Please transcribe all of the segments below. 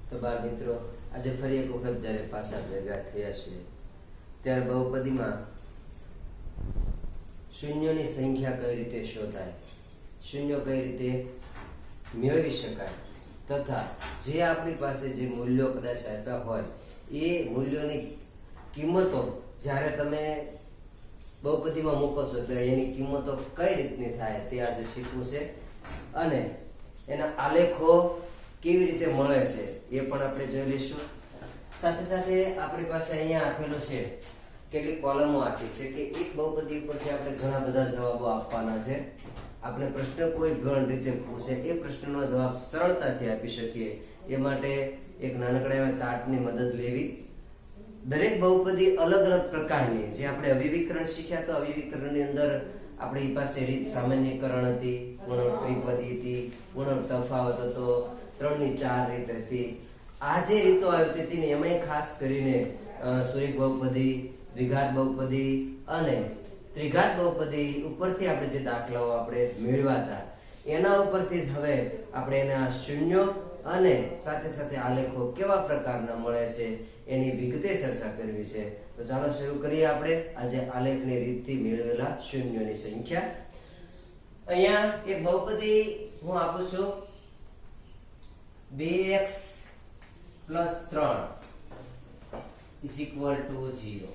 તો બાળ મિત્રો, આજે ફરી એક વખત જ્યારે પાછા ભેગા થયા છીએ ત્યારે બહુપદીમાં શૂન્યોની સંખ્યા કઈ રીતે શોધાય, શૂન્યો કઈ રીતે મેળવી શકાય તથા જે આપણી પાસે જે મૂલ્યો કદાચ આપ્યા હોય એ મૂલ્યોની કિંમતો જ્યારે તમે બહુપદીમાં મૂકો છો તો એની કિંમતો કઈ રીતની થાય તે આજે શીખવું છે અને એના આલેખો કેવી રીતે મળે છે એ પણ આપણે જોઈ લઈશું. સાથે સાથે આપણી પાસે અહીંયા આપેલું છે કેટલીક કોલમો આપી છે કે એક બહુપદી ઉપરથી આપણે ઘણા બધા જવાબો આપવાના છે. આપણે પ્રશ્ન કોઈ પણ રીતે પૂછે એ પ્રશ્નનો જવાબ સરળતાથી આપી શકીએ એ માટે એક નાનકડા એવા ચાર્ટની મદદ લેવી. દરેક બહુપદી અલગ અલગ પ્રકારની, જે આપણે અવિવિકરણ શીખ્યા તો અવિવિકરણની અંદર આપણી પાસે રીત સામાન્યકરણ હતી, પૂર્ણ ત્રિપદી હતી, પૂર્ણ તફાવત હતો, 3 ની 4 રીત હતી. આ જે રીતો આવી હતી એમાં ખાસ કરીને સુરેખ બહુપદી, દ્વિઘાત બહુપદી અને ત્રિઘાત બહુપદી ઉપરથી આપણે જે દાખલાઓ આપણે મેળવ્યા હતા એના ઉપરથી જ હવે આપણે એના શૂન્યો અને સાથે સાથે આલેખો કેવા પ્રકારના મળે છે એની વિગતે ચર્ચા કરવી છે. તો ચાલો શરૂ કરીએ આપણે આજે આલેખની રીતથી મેળવેલા શૂન્યોની સંખ્યા. અહીંયા એક બહુપદી હું આપું છું 2x + 3 = 0.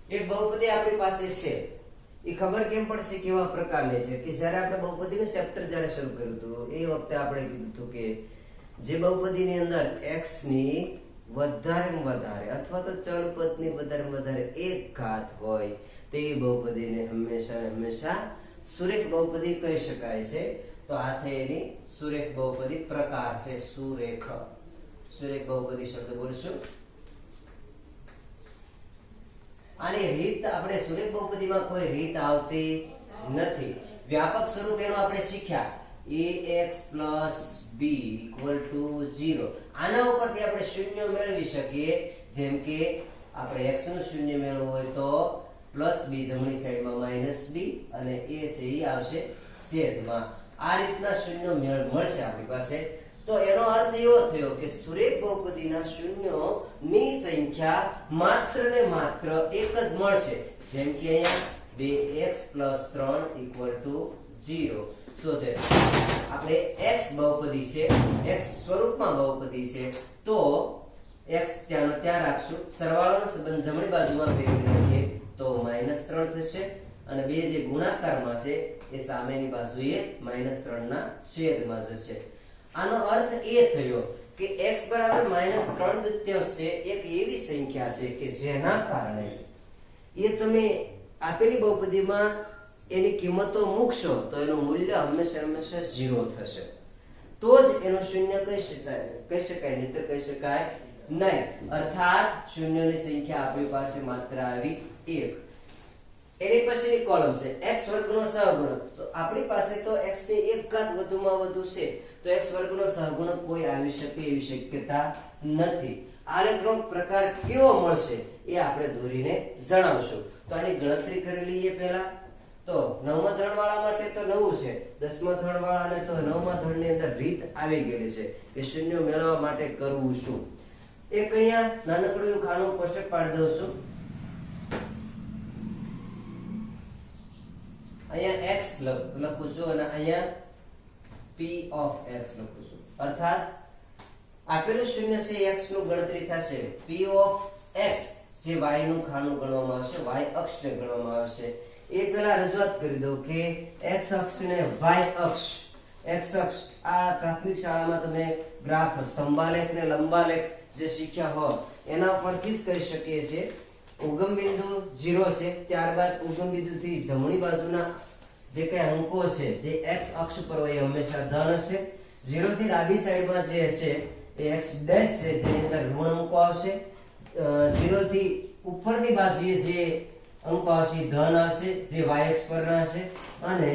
એક બહુપદી આપણી પાસે છે એ ખબર કેમ પડશે કેવા પ્રકારની છે કે જ્યારે આપણે બહુપદીનું ચેપ્ટર જ્યારે શરૂ કર્યું હતું એ વખતે આપણે કીધું હતું કે જે બહુપદીની અંદર x ની વધારેમાં વધારે અથવા તો ચલ પદની વધારેમાં વધારે એક ઘાત હોય તે બહુપદીને હંમેશા સુરેખ બહુપદી કહી શકાય છે. તો આ થઈ એની સુરેખ બહુપદી પ્રકાર છે. સુરેખ બહુપદી શબ્દ બોલશું. આની રીત આપણે સુરેખ બહુપદીમાં કોઈ રીત આવતી નથી. વ્યાપક સ્વરૂપ એનો આપણે શીખ્યા ax + b = 0. આના ઉપરથી આપણે શૂન્ય મેળવી શકીએ. જેમ કે આપણે x નું શૂન્ય મેળવવું હોય તો +b જમણી સાઈડમાં -b અને a છે એ આવશે છેદમાં. આ રીતના શૂન્ય મળશે આપણી પાસે. તો એનો અર્થ એવો થયો કે સુરેખ બહુપદીના શૂન્યો ની સંખ્યા માત્ર ને માત્ર એક જ મળશે. જેમ કે અહીંયા 2x + 3 = 0 શોધે. આપણે x બહુપદી છે, x સ્વરૂપમાં બહુપદી છે તો x ત્યાંનો ત્યાં રાખશું. સરવાળાનો સંબંધ જમણી બાજુમાં ફેરવી નાખીએ તો -3 થશે અને બે જે ગુણાકારમાં છે એ સામેની બાજુએ -3 ના છેદમાં જશે. આનો અર્થ એ થયો કે x = -3 છે એક એવી સંખ્યા છે કે જેના કારણે એ તમે આપેલી બહુપદીમાં એની કિંમતો મૂકશો તો એનું મૂલ્ય હંમેશા 0 થશે. તો જ એનું શૂન્ય કહી શકાય નહીંતર કહી શકાય નહીં. અર્થાત શૂન્યની સંખ્યા આપણી પાસે માત્ર આવી 1. એની પછીની કોલમ છે x વર્ગનો સહગુણક. તો આપણી પાસે તો x ની એક ઘાત વધુમાં વધુ છે તો x વર્ગનો સહગુણક કોઈ આવી શકે એવી શક્યતા નથી. આલેખનો પ્રકાર કેવો મળશે એ આપણે દોરીને જણાવશું. તો આની ગણતરી કરી લઈએ પહેલા. તો 9મા ધોરણવાળા માટે તો 9 છે, 10મા ધોરણવાળાને તો 9મા ધોરણની અંદર રીત આવી ગયેલી છે કે શૂન્ય મેળવવા માટે કરવું શું. એક અહીંયા નાનકડું એવું ખાનું કોષ્ટક પાડી દઉં છું. અહીંયા x લખું છું અને અહીંયા p of x લખું છું. અર્થાત આપેલું શૂન્ય છે x નું ગણતરી થશે p of x જે y નું ખાનું ગણવામાં આવશે, y અક્ષને ગણવામાં આવશે. એ પહેલા રજૂઆત કરી દઉં કે x અક્ષ ને y અક્ષ. x અક્ષ આ પ્રાથમિક શાળામાં તમે ગ્રાફ સ્તંભાલેખ ને લંબાલેખ જે શીખ્યા હો એના પરથી જ કહી શકીએ છીએ. ઉગમ બિંદુ 0 છે, ત્યારબાદ ઉગમ બિંદુથી જમણી બાજુના જે કઈ અંકો છે જે x અક્ષ પર હોય હંમેશા ધન હશે. 0 થી ડાબી સાઈડમાં જે હશે એ x ડેશ છે જેની અંદર ઋણ અંકો આવશે. 0 થી ઉપરની બાજુએ જે અંકો આવશે ધન આવશે જે y અક્ષ પરના હશે અને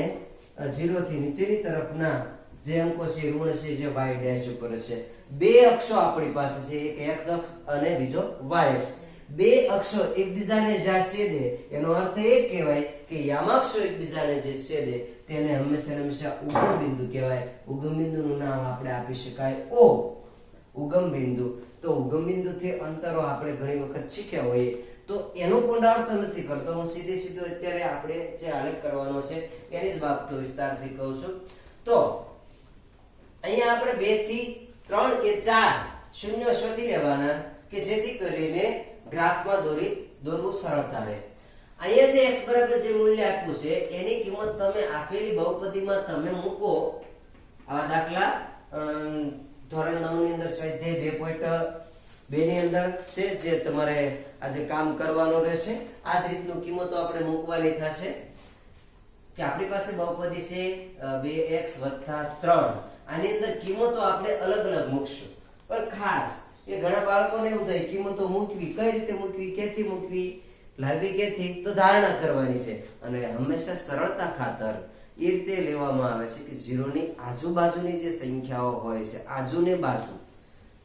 0 થી નીચેની તરફના જે અંકો છે ઋણ છે જે y ડેશ ઉપર હશે. બે અક્ષો આપણી પાસે છે, એક x અક્ષ અને બીજો y અક્ષ. બે અક્ષો એકબીજાને જ્યાં છેદે એનો અર્થ એ કહેવાય કે યામાક્ષો એકબીજાને જે છેદે તેને હંમેશા ઉગમ બિંદુ કહેવાય. ઉગમ બિંદુનું નામ આપણે આપી શકાય O. ઉગમ બિંદુ. તો ઉગમ બિંદુથી અંતરો આપણે ઘણી વખત શીખ્યા હોઈએ, તો એનું પુનરાવર્તન નથી કરતો. હું સીધું અત્યારે આપણે જે આલેખ કરવાનો છે એની જ બાબતો વિસ્તારથી કહું છું. તો અહીંયા આપણે 2 થી 3 કે 4 શૂન્ય શોધી લેવાના કે જેથી કરીને ગ્રાફમાં દોરવું સરળતા રહે. અહીંયા જે x બરાબર જે મૂલ્ય આપ્યું છે એની કિંમત તમે આપેલી બહુપદીમાં તમે મૂકો. આ દાખલા ધોરણ 9 ની અંદર સ્વાધ્યાય 2.2 ની અંદર છે જે તમારે આજે કામ કરવાનું રહેશે. આ જ રીતનું કિંમતો આપણે મૂકવાની થશે કે આપણી પાસે બહુપદી છે 2x + 3. આની અંદર કિંમતો આપણે અલગ અલગ મૂકશું. પણ ખાસ એ ઘણા બાળકોને એવું થાય કિંમતો મૂકવી કઈ રીતે મૂકવી, ક્યાંથી મૂકવી, લાવવી ક્યાંથી, તો ધારણા કરવાની છે. અને હંમેશા સરળતા ખાતર એ રીતે લેવામાં આવે છે કે 0 ની આજુબાજુની જે સંખ્યાઓ હોય છે, આજુને બાજુ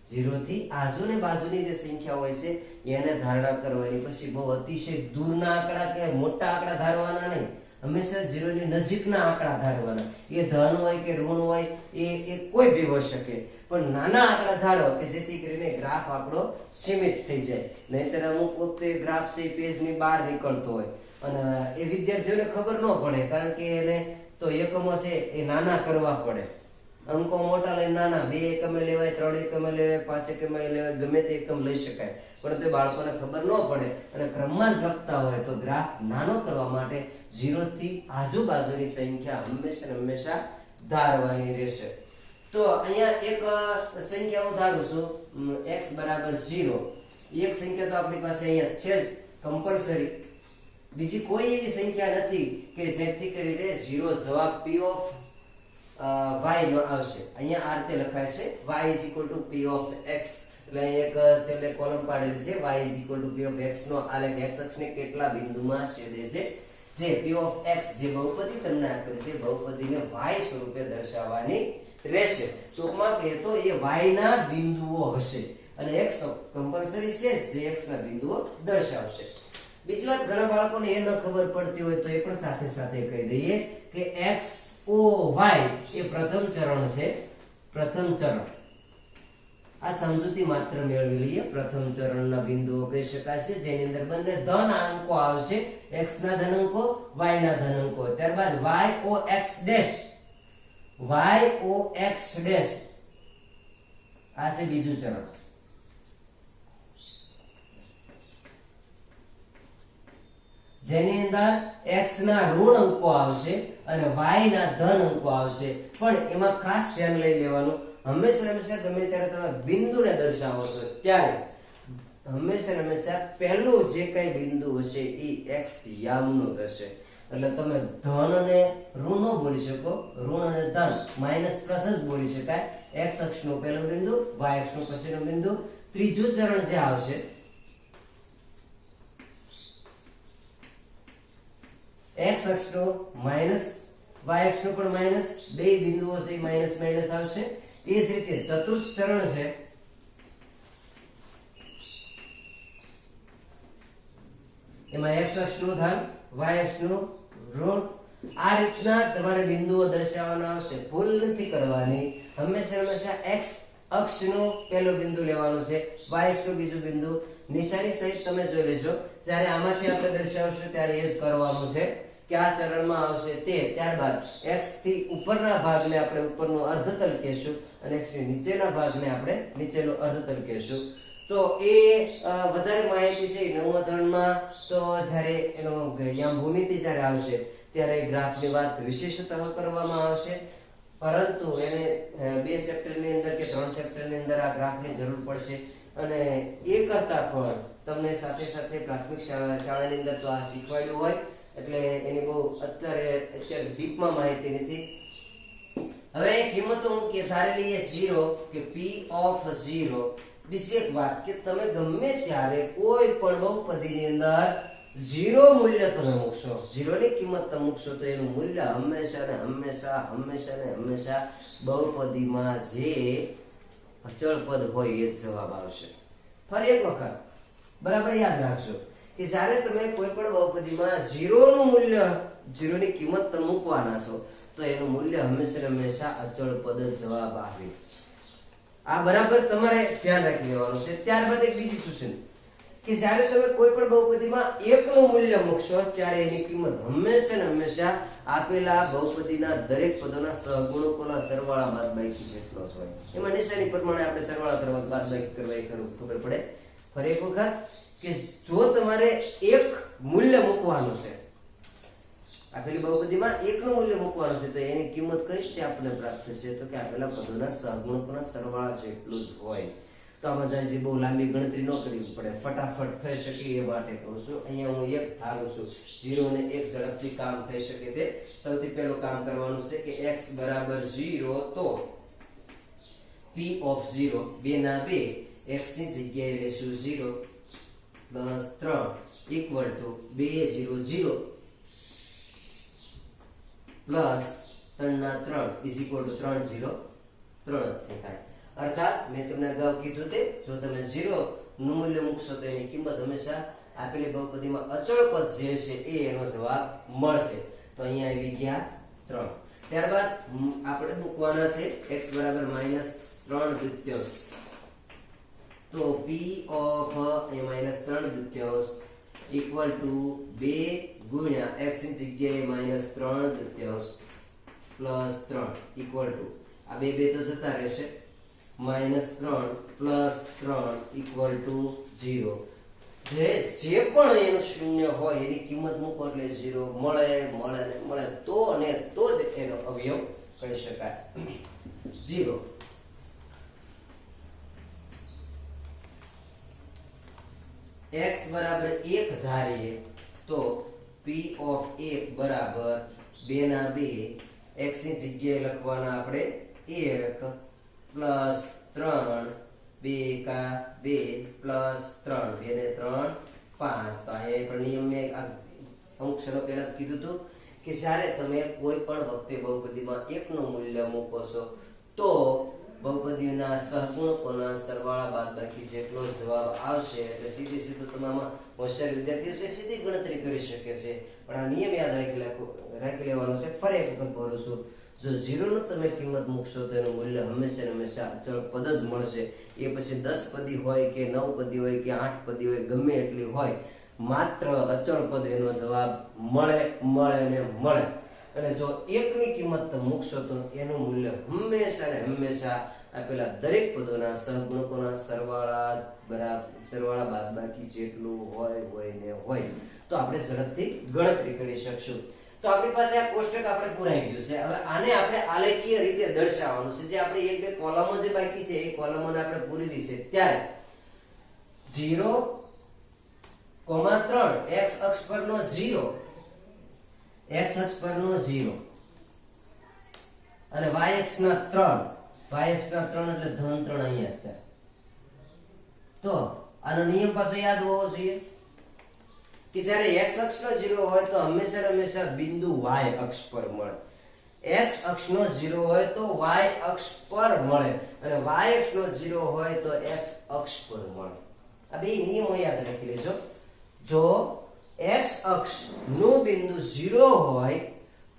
0 થી આજુને બાજુની જે સંખ્યા હોય છે એને ધારણા કરવાની. પછી બહુ અતિશય દૂરના આંકડા કે મોટા આંકડા ધારવાના નહીં, હંમેશા 0 ની નજીકના આંકડા ધારવાના. એ ધન હોય કે ઋણ હોય એ કોઈ ભી હોઈ શકે, પણ નાના આંકડા ધારો કે જેથી કરીને ગ્રાફ આપણો સીમિત થઈ જાય. નહીંતર અમુક વખતે ગ્રાફ છે પેજની બહાર નીકળતો હોય અને એ વિદ્યાર્થીઓને ખબર ન પડે, કારણ કે એને તો એકમો છે એ નાના કરવા પડે. અંકો મોટા લઈને નાના, 2 એકમે લેવાય, 3 એકમે લેવાય, 5 એકમે લેવાય, ગમે તે એકમ લઈ શકાય, પરંતુ બાળકોને ખબર ન પડે અને ક્રમમાં જ લખતા હોય તો ગ્રાફ નાનો કરવા માટે 0 થી આજુબાજુની સંખ્યા હંમેશા ધારવાની રહેશે. તો અહીંયા એક સંખ્યા હું ધારું છું x બરાબર 0. એક સંખ્યા તો આપણી પાસે અહીંયા છે જ કમ્પલસરી. બીજી કોઈ એવી સંખ્યા નથી કે જેથી કરીને 0 જવાબ p ઓફ y નો આવશે. અહીંયા આ રીતે લખાય છે y p ઓફ x. એટલે એક છેલ્લે કોલમ પાડેલી છે y p ઓફ x નો આલેખ x અક્ષને કેટલા બિંદુમાં છેદે છે. જે p ઓફ x જે બહુપદી તમને આપેલી છે બહુપદીને y સ્વરૂપે દર્શાવવાની રહેશે. ટૂંકમાં કહે તો એ y ના બિંદુઓ હશે અને x તો કમ્પલસરી છે જે x ના બિંદુઓ દર્શાવશે. બીજી વાત ઘણા બાળકોને એ ન ખબર પડતી હોય તો એ પણ સાથે સાથે કહી દઈએ કે x o y એ પ્રથમ ચરણ છે. પ્રથમ ચરણ આ સમજૂતી માત્ર મેળવી લઈએ. પ્રથમ ચરણના બિંદુઓ કહી શકાય છે જેની અંદર બંને ધન અંકો આવશે, x ના ધન અંકો, y ના ધન અંકો. ત્યારબાદ y o x dash, y o x dash આ છે બીજું ચરણ. જેની અંદર x ના ઋણ અંકો આવશે અને y ના ધન અંકો આવશે. પણ એમાં ખાસ ધ્યાન લઈ લેવાનું, હંમેશા ગમે ત્યારે તમે બિંદુને દર્શાવો છો ત્યારે હંમેશા પહેલું જે કઈ બિંદુ હશે એ x યામનું થશે. એટલે તમે ધન અને ઋણ ન બોલી શકો, ઋણ અને ધન માઇનસ પ્લસ જ બોલી શકાય. x અક્ષનું પહેલું બિંદુ, y અક્ષનું પછીનું બિંદુ. ત્રીજું ચરણ જે આવશે x અક્ષનું માઇનસ, y અક્ષનું પણ માઇનસ, બે બિંદુઓ છે માઇનસ માઇનસ આવશે. એ જ રીતે ચતુર્થ ચરણ છે એમાં x અક્ષનું ધન, y અક્ષનું ઋણ. આ રીતના તમારે બિંદુઓ દર્શાવવાના આવશે. ભૂલ નથી કરવાની, હંમેશા x અક્ષનું પહેલું બિંદુ લેવાનું છે, y અક્ષનું બીજું બિંદુ. નિશાની સહિત તમે જોઈ લેજો. જ્યારે આમાંથી આપણે દર્શાવશું ત્યારે એ જ કરવાનું છે કે આ ચરણમાં આવશે તે. ત્યારબાદ x થી ઉપરના ભાગને આપણે ઉપરનો અર્ધતલ કહેશું અને x થી નીચેના ભાગને આપણે નીચેનો અર્ધતલ કહેશું. તો એ વધારે માહિતી છે 9મા ધોરણમાં તો જ્યારે એનો યામ ભૂમિતિ જ્યારે આવશે ત્યારે ગ્રાફની વાત વિશેષતઃ કરવામાં આવશે. પરંતુ એને 2 ચેપ્ટરની અંદર કે 3 ચેપ્ટરની અંદર આ ગ્રાફની જરૂર પડશે. અને એ કરતા પણ તમને સાથે સાથે પ્રાથમિક શાળાની અંદર તો આ શીખવાડ્યું હોય એટલે એની બહુ અત્યારે ડીપમાં માહિતી નથી. હવે કિંમતો મૂકીએ, ધારી લઈએ 0 કે p ઓફ 0. બીજી એક વાત કે તમે ગમે ત્યારે કોઈ પણ બહુપદીની અંદર 0 મૂલ્ય તમે મૂકશો, 0 ની કિંમત તમે મૂકશો તો એનું મૂલ્ય હંમેશા બહુપદીમાં જે અચળ પદ હોય એ જ જવાબ આવશે. ફરી એક વખત બરાબર યાદ રાખજો કે જ્યારે તમે કોઈ પણ બહુપદીમાં 0 નું મૂલ્ય, 0 ની કિંમત તમે મૂકવાના છો તો એનું મૂલ્ય હંમેશા અચળ પદ જ જવાબ આવે. આ બરાબર તમારે ધ્યાન રાખી લેવાનું છે. ત્યારબાદ એક બીજી સૂચન કે જ્યારે તમે કોઈ પણ બહુપદીમાં 1 નું મૂલ્ય મૂકશો ત્યારે એની કિંમત હંમેશા ને હંમેશા આપેલા બહુપદીના દરેક પદોના સહગુણકોના સરવાળા બાદબાકી જેટલો જ હોય. એમાં નિશાની પ્રમાણે આપણે સરવાળા કરવા બાદબાકી કરવા એ ખબર પડે. ફરી એક વખત કે જો તમારે એક મૂલ્ય મૂકવાનું છે, આપેલી બહુપદીમાં 1 નું મૂલ્ય મૂકવાનું છે, તો એની કિંમત કઈ રીતે આપણને પ્રાપ્ત થશે? તો કે આપેલા પદોના સહગુણકોના સરવાળા જેટલું જ હોય. તો આમાં જાય બહુ લાંબી ગણતરી ન કરવી પડે, ફટાફટ થઈ શકે એ માટે કહું છું. અહીંયા હું 1 ધારું છું. 0 ને 1 ઝડપથી કામ થઈ શકે તે સૌથી પહેલું કામ કરવાનું છે કે x બરાબર 0 તો p of 0 2 ના 2 x ની જગ્યાએ લેશું 0 પ્લસ 3 ઇક્વલ ટુ 2 0 0 પ્લસ 3 ના 3 ઇઝ ઇક્વલ ટુ 3 0 3 થાય. અર્થાત મેં તમને અગાઉ કીધું તે જો તમે 0 નું મૂલ્ય મૂકશો તો એની કિંમત હંમેશા આપેલી બહુપદીમાં અચળ પદ જે છે એ એનો જવાબ મળશે. તો અહીંયા આવી ગયા 3. ત્યારબાદ આપણે મૂકવાના છે x બરાબર -3 દ્વિતીયાંશ. તો p of -3 દ્વિતીયાંશ ઇક્વલ ટુ 2 ગુણ્યા x ની જગ્યાએ -3 દ્વિતીયાંશ પ્લસ 3 ઇક્વલ ટુ આ બે તો જતા રહેશે -3 પ્લસ 3 ઇક્વલ ટુ 0. જે પણ એનું શૂન્ય હોય એની કિંમત મૂકો એટલે 0 મળે તો અને તો જ એનો અવયવ કહી શકાય. 0 x બરાબર 1 ધારીએ તો p of 1 બરાબર 2 ના 2 x ની જગ્યાએ લખવાના આપણે 1 પ્લસ 3 2 કા 2 પ્લસ 3 2 ને 3 5. તો અહીંયા પણ નિયમ મેં અમુક ક્ષણો પહેલા જ કીધું હતું કે જ્યારે તમે કોઈ પણ વખતે બહુપદીમાં 1 નું મૂલ્ય મૂકો છો તો બહુપદીના સહગુણકોના સરવાળા બાદબાકી જેટલો જવાબ આવશે. એટલે સીધું તમારા હોશિયાર વિદ્યાર્થીઓ છે સીધી ગણતરી કરી શકે છે. પણ આ નિયમ યાદ રાખી લેવાનો છે. ફરી એક વખત બોલું છું, જો 0 નું તમે કિંમત મૂકશો તો એનું મૂલ્ય હંમેશા અચળ પદ જ મળશે. એ પછી 10 પદી હોય કે 9 પદી હોય કે 8 પદી હોય ગમે એટલી હોય, માત્ર અચળ પદ એનો જવાબ મળે. અને જો 1 ની કિંમત મૂકશો તો એનું મૂલ્ય હંમેશા આપેલા દરેક પદોના સહગુણકોના સરવાળા બાદબાકી જેટલું હોય. તો આપણે ઝડપથી ગણતરી કરી શકશું. તો આપણી પાસે આ કોષ્ટક આપણે પૂરાઈ ગયું છે. હવે આને આપણે આલેખીય રીતે દર્શાવવાનું છે. જે આપણે એક બે કોલમો જે બાકી છે એ કોલમોને આપણે પૂરવી છે. ત્યારે 0, 3 x અક્ષ પરનો 0 અને y અક્ષના 3 એટલે ધન 3 અહીંયા છે. તો આનો નિયમ પાસે યાદ હોવો જોઈએ કે જ્યારે x અક્ષનો 0 હોય તો હંમેશા બિંદુ y અક્ષ પર મળે. x અક્ષનો 0 હોય તો y અક્ષ પર મળે અને y અક્ષનો 0 હોય તો x અક્ષ પર મળે. આ બે નિયમો યાદ રાખી લેજો. જો x અક્ષ નું બિંદુ 0 હોય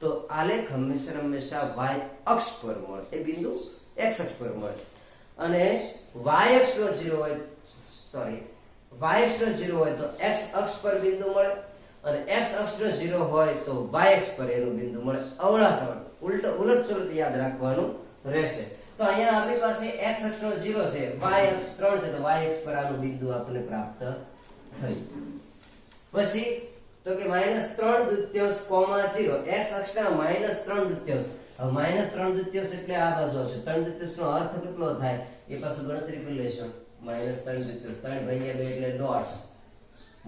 તો આલેખ હંમેશા y અક્ષ પર મળે. એ બિંદુ x અક્ષ પર મળે. અને y અક્ષનો 0 હોય તો x અક્ષ પર બિંદુ મળે અને x અક્ષનો 0 હોય તો y અક્ષ પર એનું બિંદુ મળે. અવળા ઉલટ યાદ રાખવાનું રહેશે. તો અહીંયા આપણી પાસે x અક્ષનો 0 છે, y અક્ષ 3 છે, તો y અક્ષ પર આનું બિંદુ આપણને પ્રાપ્ત થયું. પછી તો કે -3 દ્વિતીયાંશ, 0 x અક્ષના -3 દ્વિતીયાંશ. હવે -3 દ્વિતીયાંશ એટલે આ બાજુ હશે. 3 દ્વિતીયાંશનો અર્થ કેટલો થાય એ પાછું ગણતરી કરી લેશું. -3 દ્વિતીયાંશ 3 ભાગ્યા 2 એટલે dot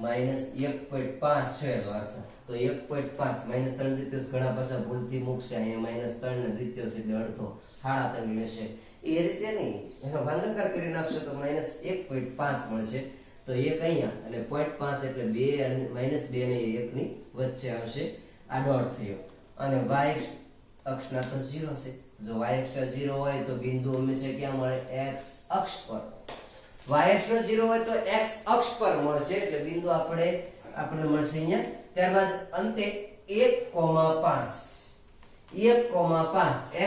-1.5 છે એનો અર્થ. તો 1.5 -3 દ્વિતીયાંશ ઘણા પાછા ભૂલથી મૂકશે. અહીંયા -3 ને દ્વિતીયાંશ એટલે અડધો 3.5 લેશે. એ રીતે નહીં, એનો ભાગાકાર કરી નાખશો તો -1.5 મળશે. તો 1 અહીંયા અને 0.5 એટલે 2 અને -2 ને 1 ની વચ્ચે આવશે. આ ડોટ થયો. અને y અક્ષના તો 0 છે. જો y અક્ષના 0 હોય તો બિંદુ હંમેશા ક્યાં મળે? x અક્ષ પર. y અક્ષનો 0 હોય તો x અક્ષ પર મળશે એટલે બિંદુ આપણને મળશે અહીંયા. ત્યારબાદ અંતે 1,5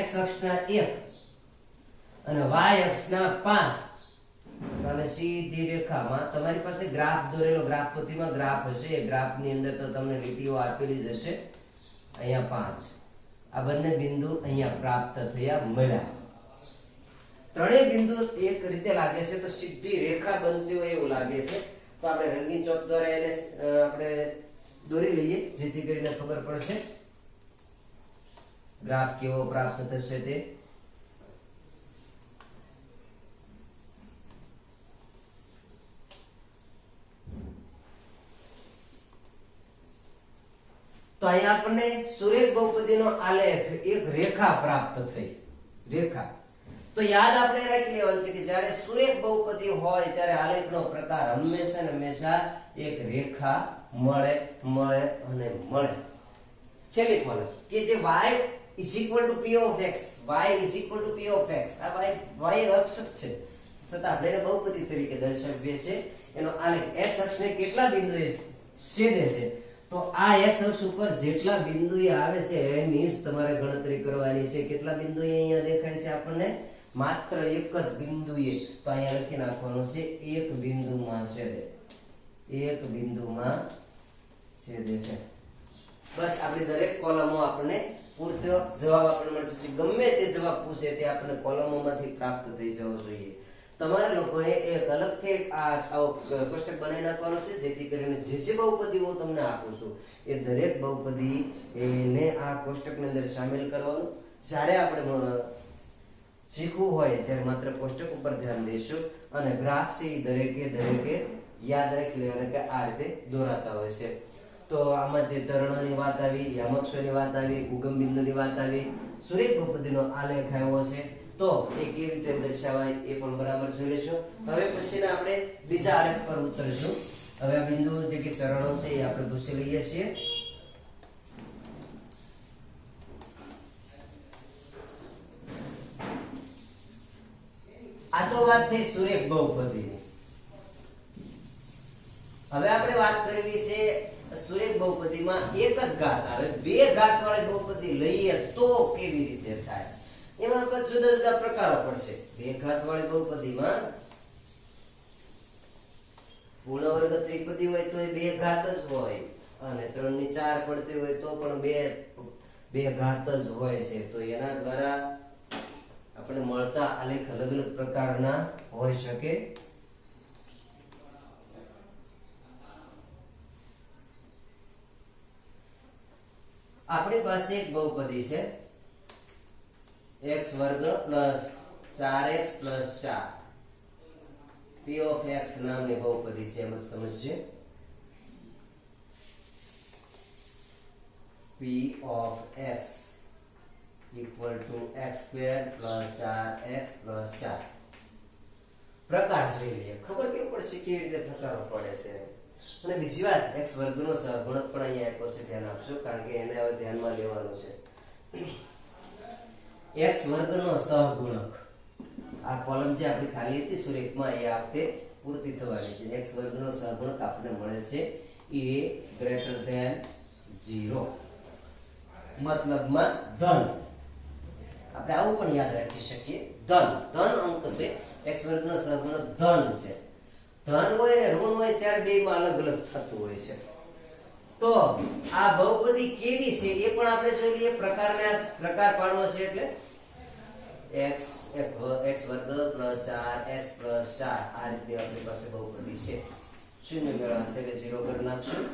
x અક્ષના 1 અને y અક્ષના 5 અને સીધી રેખામાં તમારી પાસે ગ્રાફ દોરેલો ગ્રાફ પોથીમાં ગ્રાફ હશે એ ગ્રાફની અંદર તો તમને લીટીઓ આપેલી જ હશે અહીંયા 5 આ બંને બિંદુ અહીંયા પ્રાપ્ત થયા મળ્યા ત્રણેય બિંદુ એક રીતે લાગે છે તો સીધી રેખા બનતી હોય એવું લાગે છે તો આપણે રંગીન ચોક દ્વારા એને આપણે દોરી લઈએ જેથી કરીને ખબર પડશે ગ્રાફ કેવો પ્રાપ્ત થશે તે તો અહીંયા આપણને સુરેખ બહુપદીનો આલેખ એક રેખા પ્રાપ્ત થઈ રેખા તો યાદ આપણે રાખી લેવાનું છે કે જ્યારે સુરેખ બહુપદી હોય ત્યારે આલેખનો પ્રકાર હંમેશા ને હંમેશા એક રેખા મળે અને મળે છેલ્લી કોલમ કે જે y p of x y p of x આ y અક્ષ છે છતાં આપણે એને બહુપદી તરીકે દર્શાવીએ છીએ એનો આલેખ x અક્ષને કેટલા બિંદુએ છેદે છે તો આ x અક્ષ ઉપર જેટલા બિંદુએ આવે છે એની જ તમારે ગણતરી કરવાની છે કેટલા બિંદુએ અહીંયા દેખાય છે આપણને માત્ર એક જ બિંદુએ તો અહીંયા લખી નાખવાનું છે એક બિંદુમાં છેદે છે બસ આપણી દરેક કોલમો આપણને પૂરતો જવાબ આપણને મળશે ગમે તે જવાબ પૂછે તે આપણને કોલમોમાંથી પ્રાપ્ત થઈ જવો જોઈએ તમારે લોકોએ એક અલગથી આવો કોષ્ટક બનાવી નાખવાનો છે જેથી કરીને જે બહુપદી હું તમને આપું છું એ દરેક બહુપદી એને આ કોષ્ટકની અંદર સામેલ કરવાનું જ્યારે આપણે શીખવું હોય ત્યારે માત્ર કોષ્ટક ઉપર ધ્યાન દઈશું અને ગ્રાફ છે એ દરેકે યાદ રાખી લેવાના કે આ રીતે દોરાતા હોય છે તો આમાં જે ચરણોની વાત આવી યામક્ષોની વાત આવી ઉગમ બિંદુની વાત આવી સુરેખ બહુપદીનો આલેખ આવ્યો છે તો એ કેવી રીતે દર્શાવાય એ પણ બરાબર જોઈ લેશું હવે પછીના આપણે બીજા આલેખ પર ઉતરશું હવે આ બિંદુ જે કે ચરણો છે એ આપણે દૂસરી લઈએ છીએ આ તો વાત થઈ સુરેખ બહુપદીની હવે આપણે વાત કરવી છે સુરેખ બહુપદીમાં એક જ ઘાત આવે બે ઘાત વાળી બહુપદી લઈએ તો કેવી રીતે થાય એમાં પણ જુદા જુદા પ્રકારો પડશે બે ઘાત વાળી બહુપદીમાં પૂર્ણ વર્ગ ત્રિપદી હોય તો એ બે ઘાત જ હોય અને 3 ની 4 પડતી હોય તો પણ બે ઘાત જ હોય છે તો એના દ્વારા આપણે મળતા આલેખ અલગ અલગ પ્રકારના હોઈ શકે આપણી પાસે એક બહુપદી છે x વર્ગ plus 4x plus 4 p of x નામની બહુપદી છે એમ સમજશે p of x equal to x square plus 4x plus 4 પ્રકાર જોઈ લઈએ ખબર કેમ પડશે કેવી રીતે પ્રકારો પડે છે અને બીજી વાત x વર્ગનો સહગુણક પણ અહીંયા આપ્યો છે ધ્યાન આપશો કારણ કે એને હવે ધ્યાનમાં લેવાનું છે x વર્ગનો સહગુણક આ કોલમ જે આપણી ખાલી હતી સુરેખમાં એ આપણે પૂર્તિ થવાની છે x વર્ગનો સહગુણક આપણને મળે છે a ગ્રેટર ધેન 0 મતલબમાં ધન આપણે આવું પણ યાદ રાખી શકીએ ધન અંક છે x વર્ગનો સહગુણક ધન છે ધન હોય ને ઋણ હોય ત્યારે બેમાં અલગ અલગ થતું હોય છે તો આ બહુપદી કેવી છે એ પણ આપણે જોઈ લઈએ પ્રકાર પાડવો છે એટલે x વર્ગ પ્લસ 4x પ્લસ 4 આ રીતે આપણી પાસે બહુપદી છે શૂન્ય મેળવવાનું છે એટલે 0 કરી નાખશું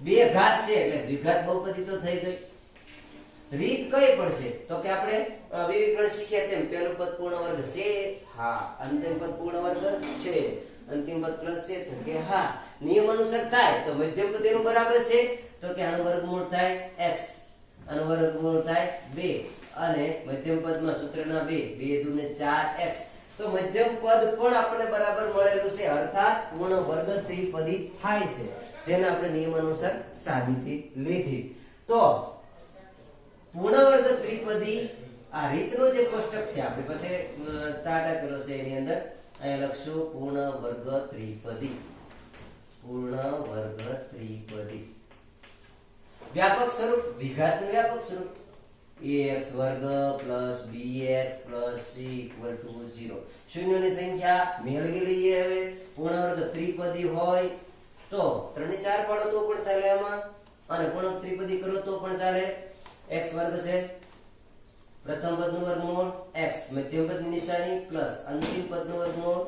બે ઘાત છે એટલે દ્વિઘાત બહુપદી તો થઈ ગઈ રીત કઈ પડશે તો કે આપણે વિવેકગણ શીખ્યા તેમ પહેલું પદ પૂર્ણ વર્ગ છે હા અંતિમ પદ પૂર્ણ વર્ગ છે અંતિમ પદ પ્લસ છે તો કે હા નિયમ અનુસાર થાય તો મધ્યમ પદ એનું બરાબર છે તો કે આનું વર્ગમૂળ થાય x આનું વર્ગમૂળ થાય 2 અને મધ્યમ પદમાં સૂત્રના 2 2 ને 4x તો મધ્યમ પદ પણ આપણે બરાબર મળેલું છે અર્થાત પૂર્ણ વર્ગ ત્રિપદી થાય છે જેને આપણે નિયમ અનુસાર સાબિતી લીધી તો પૂર્ણ વર્ગ ત્રિપદી આ રીતનો જે કોષ્ટક છે આપણી પાસે ચાર્ટ આપેલો છે એની અંદર અહીં લખશું પૂર્ણ વર્ગ ત્રિપદી વ્યાપક સ્વરૂપ વિઘાતનું વ્યાપક સ્વરૂપ ax વર્ગ plus bx plus c equal to 0. શૂન્યોની સંખ્યા મેળવી લઈએ. હવે પૂર્ણ વર્ગ ત્રિપદી હોય તો 3 ને 4 પાડો તો પણ ચાલે આમાં, અને પૂર્ણ ત્રિપદી કરો તો પણ ચાલે. x વર્ગ છે, પ્રથમ પદનું વર્ગમૂળ x, મધ્યમ પદની નિશાની પ્લસ અંતિમ પદનું વર્ગમૂળ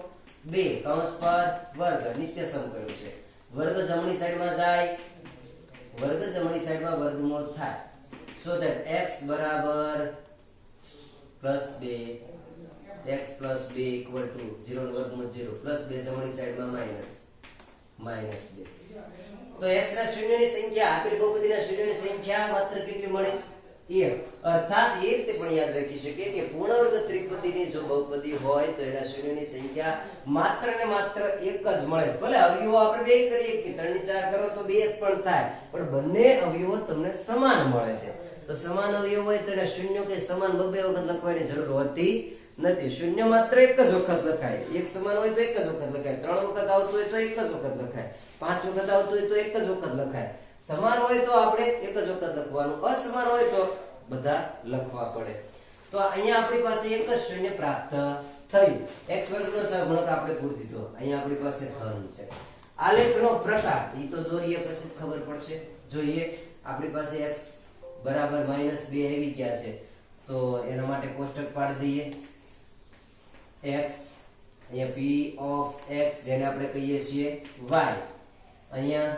2 કૌંસ પર વર્ગ, નિત્ય સમ કર્યું છે. વર્ગ જમણી સાઈડમાં જાય, વર્ગ જમણી સાઈડમાં વર્ગમૂળ થાય. so that x બરાબર +2, x + 2 equal to 0 નું વર્ગમૂળ 0 +2 જમણી સાઈડમાં -2. તો x ના શૂન્યની સંખ્યા, આપેલી બહુપદીના શૂન્યની સંખ્યા માત્ર કેટલી મળે? 1. અર્થાત એ રીતે પણ યાદ રાખી શકીએ કે પૂર્ણ વર્ગ ત્રિપદીની જો બહુપદી હોય તો એના શૂન્યની સંખ્યા માત્ર ને માત્ર 1 જ મળે. ભલે અવયવો આપણે બે કરીએ કે 3 ને 4 કરો તો 2 જ પણ થાય, પણ બંને અવયવો તમને સમાન મળે છે. તો સમાન અવયવ હોય તો એના શૂન્ય કે સમાન બબે વખત લખવાની જરૂર હોતી નથી. શૂન્ય માત્ર એક જ વખત લખાય. એક સમાન હોય તો એક જ વખત લખાય, 3 વખત આવતું હોય તો એક જ વખત લખાય, 5 વખત આવતું હોય તો એક જ વખત લખાય. સમાન હોય તો આપણે એક જ વખત લખવાનું, અસમાન હોય તો બધા લખવા પડે. તો અહીંયા આપણી પાસે એક જ શૂન્ય પ્રાપ્ત થયું. x વર્ગનો સહગુણક આપણે પૂરી દીધો. અહીંયા આપણી પાસે ધન છે. આલેખનો પ્રકાર ઈ તો દોરીએ પછી ખબર પડશે. જોઈએ, આપણી પાસે x બરાબર -2 આવી ગયા છે, તો એના માટે કોષ્ટક પાડી દઈએ. x અહીંયા p of x જેને આપણે કહીએ છીએ y, અહીંયા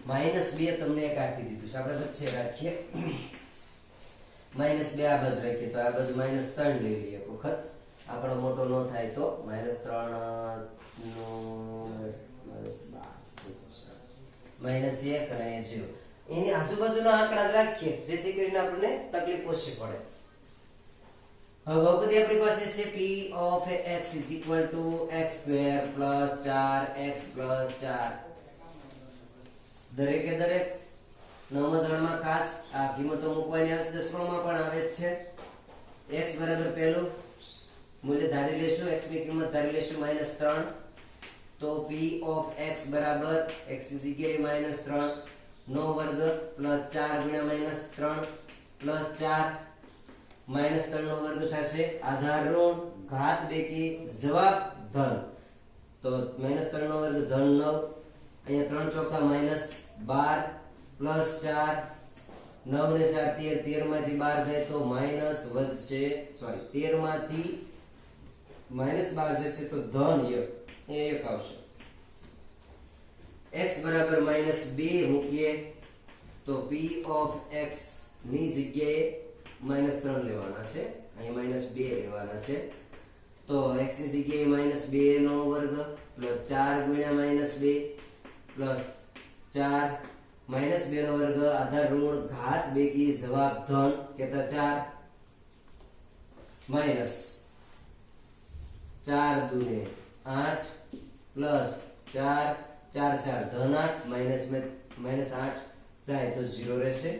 -2 તમને એક આપી દીધું છે, આપણે વચ્ચે રાખીએ. -2 આ બાજુ રાખીએ તો આ બાજુ -3 લઈ લઈએ એક વખત, આપણો મોટો ન થાય તો -3 નો -1 અને 0 એની આજુબાજુના આંકડા જ રાખીએ જેથી કરીને આપણને તકલીફ ઓછી પડે. હવે બહુપદી આપણી પાસે છે p of x = x² + 4x + 4. દરેકે દરેક નવમા ધોરણમાં ખાસ આ કિંમતો મૂકવાની આવે છે, દસમામાં પણ આવે જ છે. x બરાબર પહેલું મૂલ્ય ધારી લેશું, x ની કિંમત ધારી લેશું -3. તો p of x બરાબર x = -3 નો વર્ગ + 4 ગુણ્યા -3 + 4 -3 નો વર્ગ થશે. આધાર ઋણ, ઘાત બેકી, જવાબ ધન. તો -3 નો વર્ગ ધન 9, અહીંયા 3 ચોકા -12 +4 9 ને 4 13 માંથી 12 જાય તો માઈનસ વધશે, સોરી 13 માંથી -12 જશે તો ધન 1 આવશે. x બરાબર -2 મૂકીએ તો p of x ની જગ્યાએ -3 લેવાના છે, અહીં -2 લેવાના છે. તો x ની જગ્યાએ -2 નો વર્ગ + 4 ગુણ્યા -2 + 4 -2 નો વર્ગ, આધાર ઋણ, ઘાત બેકી, જવાબ ધન, કેતા 4 -4 દુને 8 + 4 4 4 ધન 8 -8 જાય તો 0 રહેશે.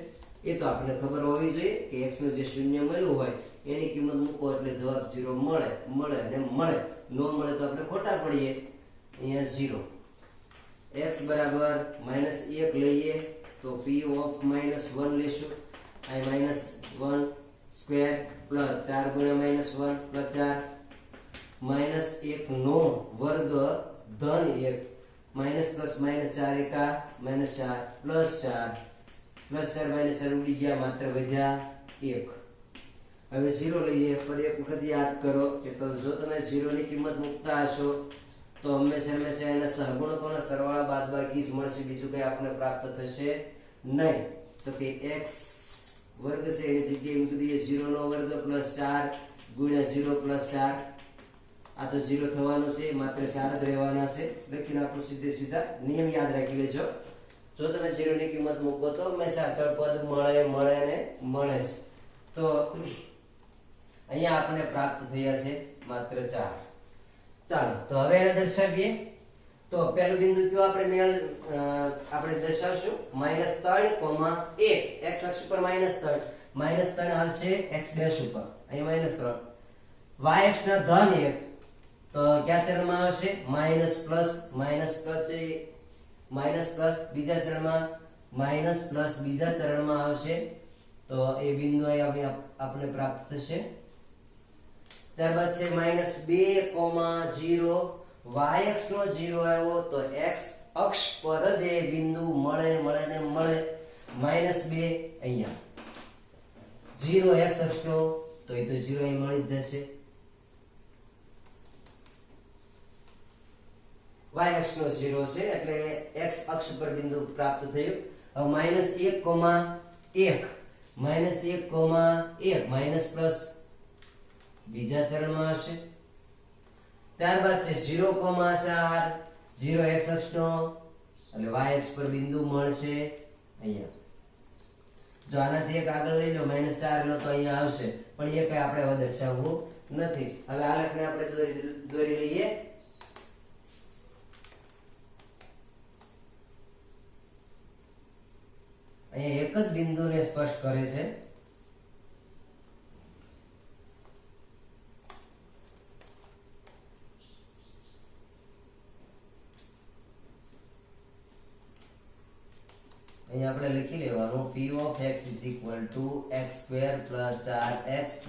એ તો આપણને ખબર હોવી જોઈએ કે x નું જે શૂન્ય મળ્યું હોય એની કિંમત મૂકો એટલે જવાબ 0 મળે અને મળે, ન મળે તો આપણે ખોટા પડીએ. અહીંયા 0. x બરાબર -1 લઈએ તો p of -1 લેશું, અહીં -1² + 4 ગુણ્યા -1 + 4 -1 નો વર્ગ ધન 1 -+- 4 એકા -4 +4 -4 ઉડી ગયા, માત્ર વધ્યા 1. હવે 0 લઈએ. ફરી એક વખત યાદ કરો કે તો જો તમે 0 ની કિંમત મૂકતા હશો તો હંમેશા એના સહગુણકોના સરવાળા બાદબાકી જ મળશે, બીજું કંઈ આપણે પ્રાપ્ત થશે નહીં. તો કે x વર્ગ છે એની જગ્યાએ મૂકી દઈએ 0 નો વર્ગ +4 ગુણ્યા 0 + 4. આ તો 0 થવાનું છે, માત્ર 4 જ રહેવાના છે. લખી નાખો સીધા. નિયમ યાદ રાખી લેજો, જો તમે 0 ની કિંમત મૂકો તો હંમેશા અચળ પદ મળે છે. તો અહીંયા આપણે પ્રાપ્ત થયા છે માત્ર 4. ચાલો તો હવે એને દર્શાવીએ. તો પહેલું બિંદુ કયો આપણે દર્શાવશું -3, 1 x અક્ષ ઉપર -3 આવશે x ડેશ ઉપર, અહીં -3 y અક્ષ ના ધન 1 તો કયા ચરણમાં આવશે -+, બીજા ચરણમાં -+, બીજા ચરણમાં આવશે તો એ બિંદુ અહીં આપણે પ્રાપ્ત થશે. ત્યારબાદ છે -2,0 y અક્ષ નો 0 આવ્યો તો x અક્ષ પર જ એ બિંદુ મળે -2 અહીંયા 0 x અક્ષ નો તો એ તો 0 અહીં મળી જ જશે. y અક્ષ નો 0 છે એટલે x અક્ષ પર બિંદુ પ્રાપ્ત થયું. હવે -1,1 માઇનસ પ્લસ બીજા ચરણમાં હશે. ત્યારબાદ છે 0,4 0 x અક્ષ નો એટલે y અક્ષ પર બિંદુ મળશે અહીંયા. જો આનાથી એક આગળ લઈ લો -4 લો તો અહીંયા આવશે પણ એ કઈ આપણે હવે દર્શાવવું નથી. હવે આલેખને આપણે દોરી લઈએ. અહીંયા એક જ બિંદુને સ્પર્શ કરે છે. અહીંયા આપણે લખી લેવાનું p of x = x² + 4x +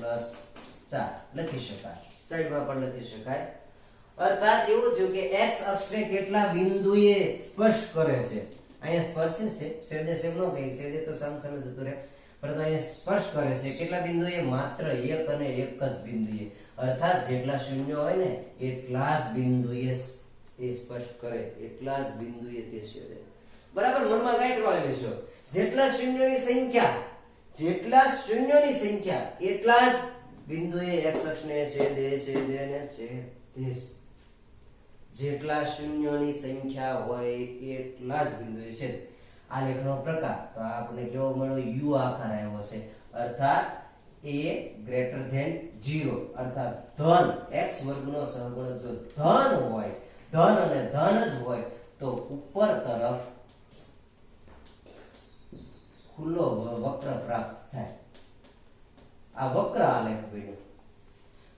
4 લખી શકાય. સાઈડમાં પણ લખી શકાય. અર્થાત એવું થયું કે x અક્ષને કેટલા બિંદુએ સ્પર્શ કરે છે. અહીંયા સ્પર્શ છે છેદે છે એમ ન કહે, છેદે તો સામસામે જતું રહે, પરંતુ અહીંયા સ્પર્શ કરે છે કેટલા બિંદુએ? માત્ર એક અને એક જ બિંદુએ. અર્થાત જેટલા શૂન્ય હોય ને એટલા જ બિંદુએ એ સ્પર્શ કરે, એટલા જ બિંદુએ તે છેદે. બરાબર, મનમાં ગાંઠ વાળી લેશો. જેટલા શૂન્યોની સંખ્યા એટલા જ બિંદુએ x અક્ષને છેદે ને છેદે. જેટલા શૂન્યોની સંખ્યા હોય એટલા જ બિંદુએ છેદે. આ લેખનો પ્રકાર તો આપણે કેવો મળ્યો? u આકાર આવ્યો છે. અર્થાત a > 0 અર્થાત ધન x વર્ગનો સહગુણક જો ધન હોય, ધન અને ધન જ હોય તો ઉપર તરફ ખુલ્લો વક્ર પ્રાપ્ત થાય. આ વક્ર આલેખ બન્યો.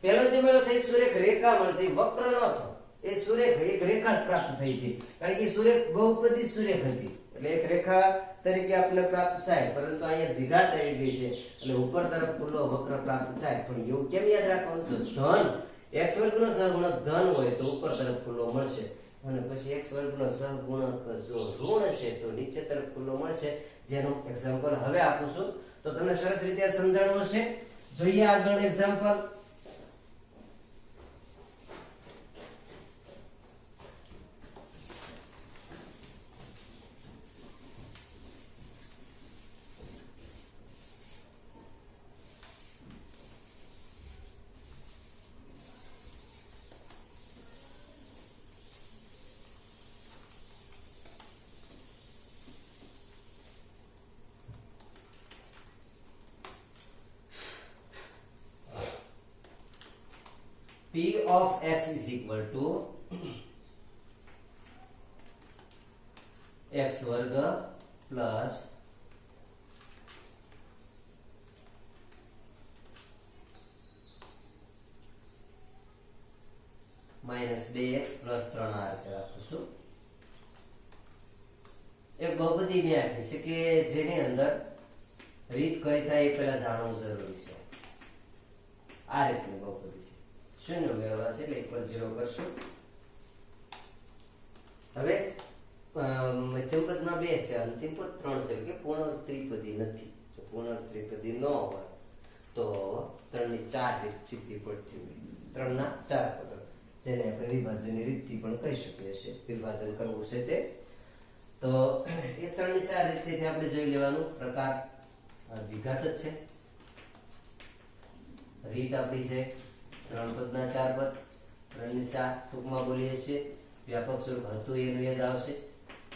પહેલો જે મેળો થઈ સુરેખ રેખા મળતી, વક્ર ન થયો. એ સુરેખ એક રેખા જ પ્રાપ્ત થઈ હતી, કારણ કે સુરેખ બહુપદી સુરેખ હતી એટલે એક રેખા તરીકે આપણે પ્રાપ્ત થાય. પરંતુ અહીંયા દ્વિઘાત આવી ગઈ છે એટલે ઉપર તરફ ખુલ્લો વક્ર પ્રાપ્ત થાય. પણ એવું કેમ યાદ રાખવાનું? તો ધન x વર્ગનો સહગુણક ધન હોય તો ઉપર તરફ ખુલ્લો મળશે, અને પછી x વર્ગનો સહગુણક જો ઋણ છે તો નીચે તરફ ખુલ્લો મળશે. જેનું એક્ઝામ્પલ હવે આપું છું તો તમને સરસ રીતે સમજાણું હશે. જોઈએ આગળ example. p of x = x² plus -2x plus 3r રાખું છું. એક બહુપદી મેં આપી છે કે જેની અંદર રીત કઈ થાય એ પહેલા જાણવું જરૂરી છે. આ રીતની બહુપદી છે. શૂન્ય મેળવવા છે એટલે 1 પર 0 કરશું. હવે મધ્યમ પદમાં 2 છે, અંતિમ પદ 3 છે કે પૂર્ણ ત્રિપદી નથી. જો પૂર્ણ ત્રિપદી ન હોય તો 3 ની 4 રીત સીધી પડતી હોય. 3 ના 4 પદો જેને આપણે વિભાજનની રીતથી પણ કહી શકીએ છીએ. વિભાજન કરવું છે તે તો એ 3 ની 4 રીતથી આપણે જોઈ લેવાનું. પ્રકાર વિઘાત જ છે. રીત આપણી છે 3 પદના 4 પદ, 3 ની 4 ટૂંકમાં બોલીએ છીએ. વ્યાપક સ્વરૂપ હતું એનું યાદ આવશે.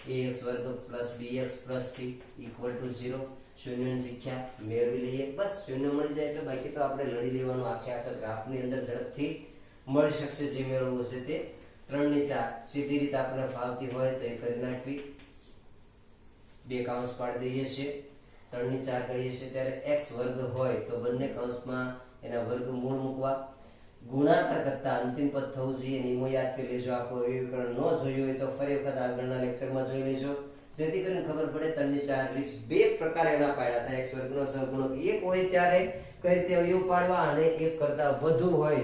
ax² plus bx plus c = 0. શૂન્યની સંખ્યા મેળવી લઈએ. બસ શૂન્ય મળી જાય એટલે બાકી તો આપણે લડી લેવાનું. આખા ગ્રાફની અંદર ઝડપથી મળી શકશે જે મેળવવું છે તે. 3 ની 4 સીધી રીત આપણે ફાવતી હોય તો એ કરી નાખવી. બે કૌંસ પાડી દઈએ છીએ. 3 ની 4 કરીએ છીએ ત્યારે x² હોય તો બંને કૌંસમાં એના વર્ગમૂળ મૂકવા. ગુણાકાર કરતા અંતિમ પદ થવું જોઈએ. નિયમો યાદ કરી લેજો. આખો વિકરણ ન જોયું હોય તો ફરી વખત આગળના લેક્ચરમાં જોઈ લેજો. જેથી કરીને ખબર પડે 3 ની 4 રીત બે પ્રકાર એના પાડ્યા હતા. x વર્ગનો સહગુણક એક હોય ત્યારે કઈ રીતે અવયવ પાડવા અને એક કરતા વધુ હોય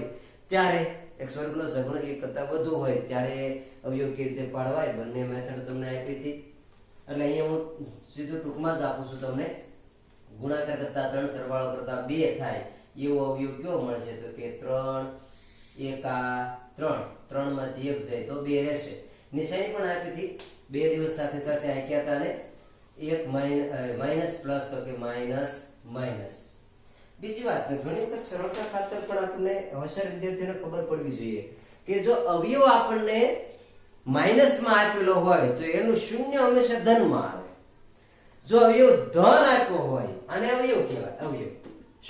ત્યારે x વર્ગનો સહગુણક એક કરતા વધુ હોય ત્યારે અવયવ કેવી રીતે પાડવા એ બંને મેથડ તમને આપી હતી. એટલે અહીંયા હું સીધું ટૂંકમાં જ આપું છું તમને. ગુણાકાર કરતા 3 સરવાળો કરતા 2 થાય એવો અવયવ કયો મળશે તો કે 3 એકા 3 3 માંથી 1 જાય તો 2 રહેશે. નિશાની પણ આપી હતી. બે દિવસ સાથે સાથે આક્યા હતા ને એક માઈનસ પ્લસ તો કે માઈનસ માઈનસ. બીજી વાત ઘણી વખત સરળતા ખાતર પણ આપણને હોશિયાર વિદ્યાર્થીઓને ખબર પડવી જોઈએ કે જો અવયવ આપણને માઈનસ માં આપેલો હોય તો એનું શૂન્ય હંમેશા ધન માં આવે. જો અવયવ ધન આપ્યો હોય અને અવયવ કહેવાય. અવયવ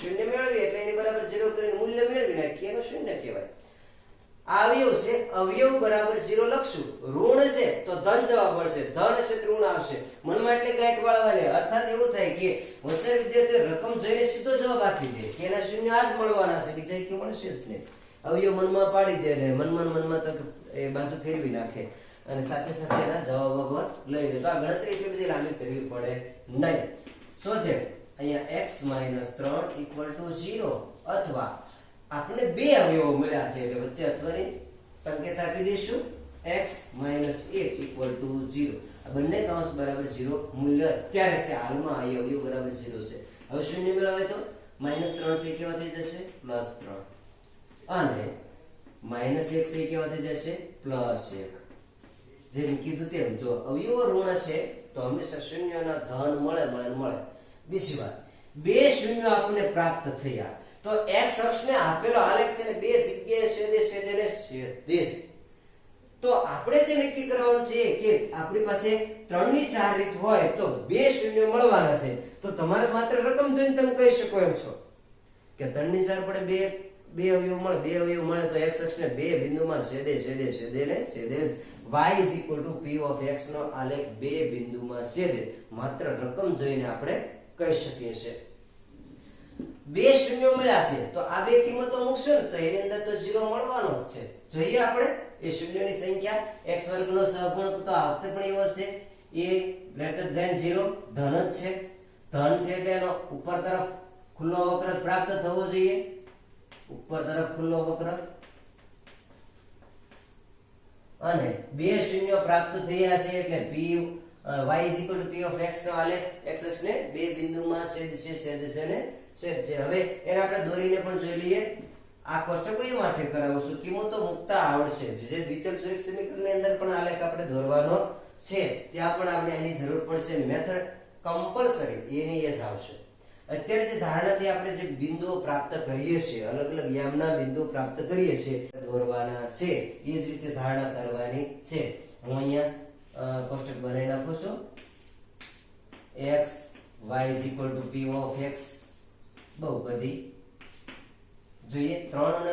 શૂન્ય મેળવીએ એટલે એની બરાબર 0 કરીને મૂલ્ય મેળવી નાખીએ એનું શૂન્ય કહેવાય. આ અવયવ છે અવયવ બરાબર 0 લખશું. ઋણ છે તો ધન જવાબ મળશે, ધન છે તો ઋણ આવશે. મનમાં એટલે ગાંઠ વાળવાની. અર્થાત એવું થાય કે હોશિયાર વિદ્યાર્થીઓ રકમ જોઈને સીધો જવાબ આપી દે કે એના શૂન્ય આ જ મળવાના છે, બીજા કે મળશે જ નહીં. અવયવ મનમાં પાડી દે ને મનમાં તો એ બાજુ ફેરવી નાખે અને સાથે સાથે એના જવાબો પણ લઈ લે. તો આ ગણતરી એટલી બધી લાંબી કરવી પડે નહીં. શોધે અહીંયા x - 3 = 0 અથવા આપણે બે અવયવો મળ્યા છે એટલે વચ્ચે અથવાની સંકેત આપી દઈશું. x - 1 = 0. આ બંને કૌંસ બરાબર 0 મૂલ્ય અત્યારે છે હાલમાં આ અવયવ બરાબર 0 છે. હવે શૂન્ય મેળવે તો -3 છે કેવા થઈ જશે +3 અને -1 છે કેવા થઈ જશે +1. જેમ કીધું તેમ જો અવયવો ઋણ છે તો હંમેશા શૂન્યના ધન મળે. બીજી વાત બે શૂન્ય આપણને પ્રાપ્ત થયા તો x અક્ષને આપેલો આલેખ છે ને બે જગ્યાએ છેદે. તો આપણે જે નક્કી કરવાનું છે કે આપણી પાસે 3 ની 4 રીત હોય તો બે શૂન્ય મળવાના છે. તો તમારે માત્ર રકમ જોઈને તમે કહી શકો એમ છો કે 3 ની 4 પડે બે અવયવ મળે તો x અક્ષને બે બિંદુમાં છેદે y p of x નો આલેખ બે બિંદુમાં છેદે. માત્ર રકમ જોઈને આપણે કહી શકીએ છીએ. બે શૂન્યો મળ્યા છે તો આ બે કિંમતો મૂકશો ને તો એની અંદર તો 0 મળવાનો જ છે. જોઈએ આપણે એ શૂન્યોની સંખ્યા x વર્ગનો સહગુણક તો આ વખતે પણ એવો છે a > 0 ધન જ છે. ધન છે એટલે એનો ઉપર તરફ ખુલ્લો વક્ર પ્રાપ્ત થવો જોઈએ. ઉપર તરફ ખુલ્લો વક્ર અને બે શૂન્યો પ્રાપ્ત થયા છે એટલે p y p of x નો આલેખ x અક્ષને બે બિંદુમાં છેદશે. હવે એને આપણે દોરીને પણ જોઈ લઈએ. આ કોષ્ટકો એ માટે કરાવું છું કિંમતો મુકતા આવડશે. જે દ્વિચલ સુરેખ સમીકરણની અંદર પણ આલેખ આપણે દોરવાનો છે ત્યાં પણ આપણે એની જરૂર પડશે. મેથડ કમ્પલસરી એની એ જ આવશે. અત્યારે જે ધારણાથી આપણે જે બિંદુઓ પ્રાપ્ત કરીએ છીએ અલગ અલગ યામના બિંદુઓ પ્રાપ્ત કરીએ છીએ દોરવાના છે એ જ રીતે ધારણા કરવાની છે. હું અહીંયા કોષ્ટક બનાવી નાખું છું. x y p of x બહુપદી જોઈએ 3 અને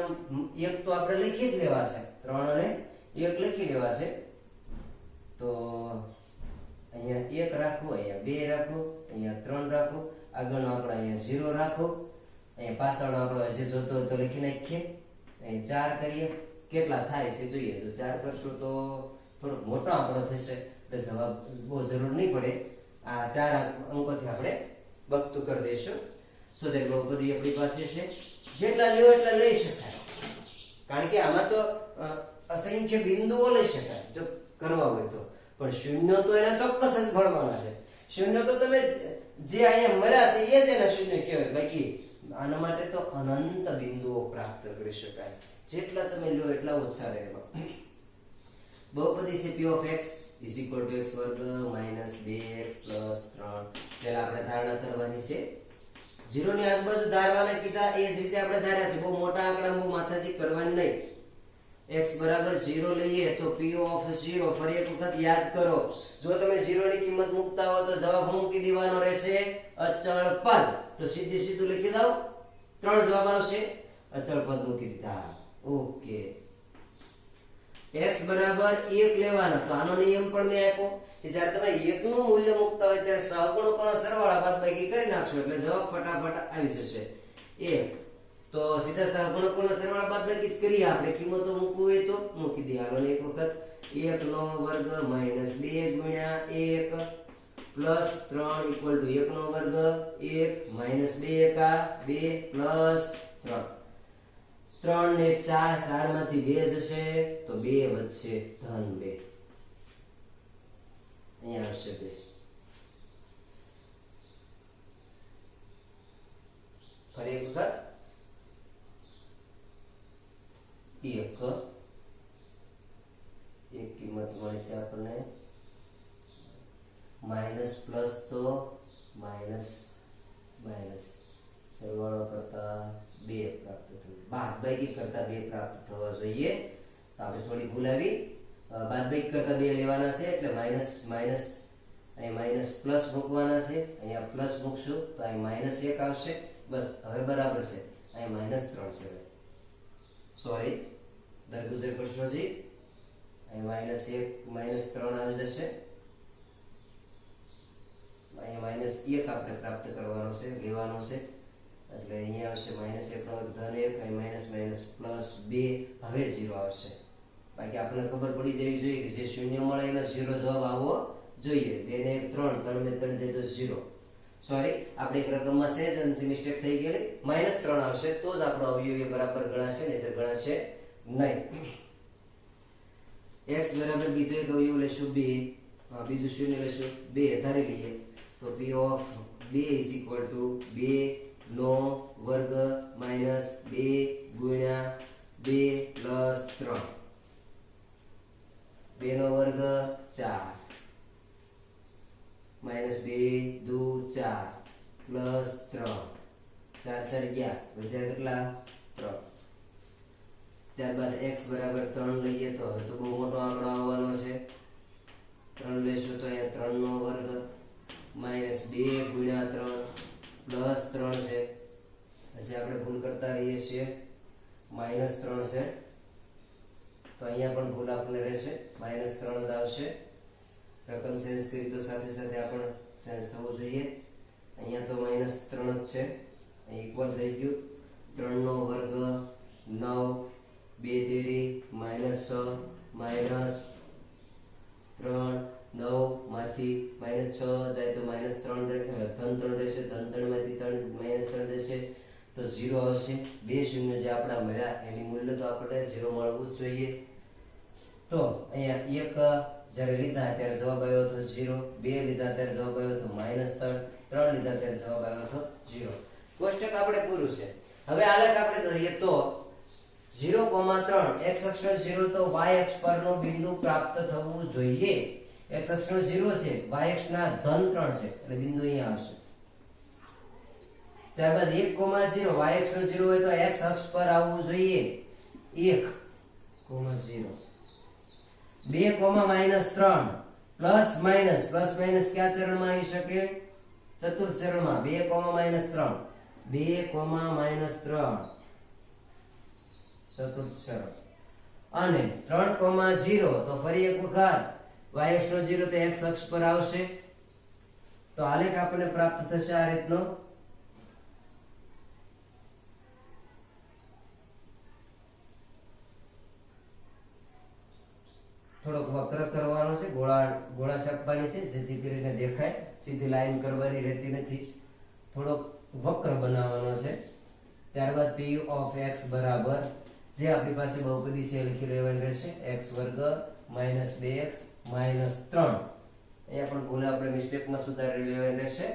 1 તો આપણે લખી જ લેવા છે. 3 અને 1 લખી લેવા છે. તો અહીંયા 1 રાખો, અહીંયા 2 રાખો, અહીંયા 3 રાખો, આગળનો આંકડો અહીંયા 0 રાખો, અહીંયા પાછળનો આંકડો હશે જોતો હોય તો લખી નાખીએ. અહીં 4 કરીએ કેટલા થાય છે જોઈએ. તો 4 કરશો તો થોડો મોટો આંકડો થશે એટલે જવાબ બહુ જરૂર નહીં પડે. આ 4 અંકોથી આપણે બખતું કરી દઈશું. સો ધેટ બહુપદી આપણી પાસે છે. જેટલા લ્યો એટલા લઈ શકાય કારણ કે આમાં તો અસંખ્ય બિંદુઓ લઈ શકાય જો કરવા હોય તો. પણ શૂન્ય તો એના ચોક્કસ જ મળવાના છે. શૂન્ય તો તમે જે અહીંયા મળ્યા છે એ જ એના શૂન્ય કહેવાય. બાકી આના માટે તો અનંત બિંદુઓ પ્રાપ્ત કરી શકાય. જેટલા તમે લ્યો એટલા ઓછા રહેવા. બહુપદી છે p of x = x વર્ગ - 2x + 3. પહેલા આપણે ધારણા કરવાની છે. 0 ની આજુબાજુ ધારવાના કીધા એ જ રીતે આપણે ધાર્યા છે. બહુ મોટા આંકડા બહુ માથાજી કરવાની નહીં. x = 0 લઈએ તો p of 0 ફરી એક વખત યાદ કરો. જો તમે 0 ની કિંમત મૂકતા હો તો જવાબ મૂકી દેવાનો રહેશે અચળ પદ. તો સીધું લખી દો. 3 જવાબ આવશે. અચળ પદ મૂકી દીધા. ઓકે. x = 1 લેવાના તો આનો નિયમ પણ મેં આપ્યો કે જ્યારે તમે 1 નું મૂલ્ય મૂકતા હોય ત્યારે સહગુણકોના સરવાળા બાદબાકી કરી નાખશો એટલે જવાબ ફટાફટ આવી જશે. 1 તો સીધા સહગુણકોના સરવાળા બાદબાકી જ કરીએ આપણે. કિંમતો મૂકવું હોય તો મૂકી દઈએ. હાલો ને એક વખત 1 નો વર્ગ માઈનસ 2 ગુણ્યા 1 પ્લસ 3 ઇક્વલ ટુ 1 નો વર્ગ 1 માઈનસ 2 એકા 2 પ્લસ 3 3 ને 4 4 માંથી 2 જશે તો 2 વધશે ધન 2. અહીંયા આવશે 2. ફરી એક વખત 1 કિંમત મળશે આપણને માઈનસ પ્લસ તો માઈનસ માઈનસ સરવાળો કરતા 2 પ્રાપ્ત થયું. બાદબાકી કરતા 2 પ્રાપ્ત થવા જોઈએ. તો આપણે થોડી ભૂલ આવી. બાદબાકી કરતા 2 લેવાના છે એટલે માઈનસ માઈનસ અહીં માઈનસ પ્લસ મૂકવાના છે. અહીંયા પ્લસ મૂકશું તો અહીં માઈનસ 1 આવશે. બસ હવે બરાબર છે. અહીં માઈનસ 3 છે. સોરી દરગુજર કરશો જી. અહીં માઈનસ 1 માઈનસ 3 આવી જશે. અહીંયા માઈનસ 1 આપણે પ્રાપ્ત કરવાનો છે, લેવાનો છે. એટલે અહીંયા આવશે માઈનસ 1 નો ધન 1, અહીં માઈનસ માઈનસ પ્લસ 2. હવે 0 આવશે. બાકી આપણને ખબર પડી જવી જોઈએ કે જે શૂન્ય મળે એનો 0 જવાબ આવવો જોઈએ. 2 ને 3 3 ને 3 જાય તો 0. સોરી આપણે એક રકમમાં સહેજ મિસ્ટેક થઈ ગયેલી. માઈનસ 3 આવશે તો જ આપણો અવયવી બરાબર ગણાશે, નહીંતર ગણાશે નહીં. x બરાબર બીજો એક અવયવ લેશું 2. બીજું શૂન્ય લેશું 2 ધારી લઈએ તો p of 2 is equal to 2 નો વર્ગ માઈનસ 2 ગુણ્યા 2 પ્લસ 3. 2 નો વર્ગ 4 માઈનસ 2 દુ 4 પ્લસ 3 4 4 ગયા વધ્યા કેટલા 3. ત્યારબાદ x બરાબર 3 લઈએ તો હવે તો બહુ મોટો આંકડો આવવાનો છે. 3 લેશું તો અહીંયા 3 નો વર્ગ માઈનસ 2 ગુણ્યા 3 પ્લસ 3 છે. પછી આપણે ભૂલ કરતા રહીએ છીએ. માઈનસ 3 છે તો અહીંયા પણ ભૂલ આપણે રહેશે. માઈનસ 3 જ આવશે. રકમ ચેન્જ કરી તો સાથે સાથે આપણે ચેન્જ થવું જોઈએ. અહીંયા તો માઈનસ 3 જ છે. અહીં ઇક્વલ થઈ ગયું. 3 નો વર્ગ 9 2 તેરી માઈનસ 6 માઈનસ 3 9 માંથી માઈનસ 6 જાય તો માઈનસ 3 ધન 3 રહેશે. ધન 3 માંથી 3 માઈનસ 3 જશે તો 0 આવશે. 2 શૂન્ય જે આપણા મળ્યા એની મૂલ્ય તો આપણે 0 મળવું જ જોઈએ. તો અહીંયા 1 જ્યારે લીધા ત્યારે જવાબ આવ્યો હતો 0, 2 લીધા ત્યારે જવાબ આવ્યો હતો -3, 3 લીધા ત્યારે જવાબ આવ્યો હતો 0. કોષ્ટક આપણે પૂરું છે. હવે આલેખ આપણે દોરીએ તો 0,3 x અક્ષ 0 તો y અક્ષ પરનો બિંદુ પ્રાપ્ત થવું જોઈએ. x અક્ષ 0 છે, y અક્ષ ના ધન 3 છે એટલે બિંદુ અહીંયા આવશે. ત્યારબાદ 1,0 y અક્ષ 0 હોય તો x અક્ષ પર આવવું જોઈએ 1,0. 2,-3 પ્લસ માઈનસ કયા ચરણમાં આવી શકે? ચતુર્થ ચરણમાં. 2,-3 ચતુર્થ ચરણ. અને 3,0 તો ફરી એક વખત y અક્ષ 0 તો x અક્ષ પર આવશે. તો આલેખ આપણને પ્રાપ્ત થશે આ રીતનો. થોડોક વક્ર કરવાનો છે, ગોળા છાપવાની છે જેથી કરીને દેખાય. સીધી લાઈન કરવાની રહેતી નથી, થોડોક વક્ર બનાવવાનો છે. ત્યારબાદ p ઓફ x બરાબર જે આપણી પાસે બહુપદી છે લખી લેવાની રહેશે x વર્ગ માઈનસ 2x માઈનસ 3. અહીંયા પણ ભૂલ આપણે મિસ્ટેકમાં સુધારી લેવાની રહેશે.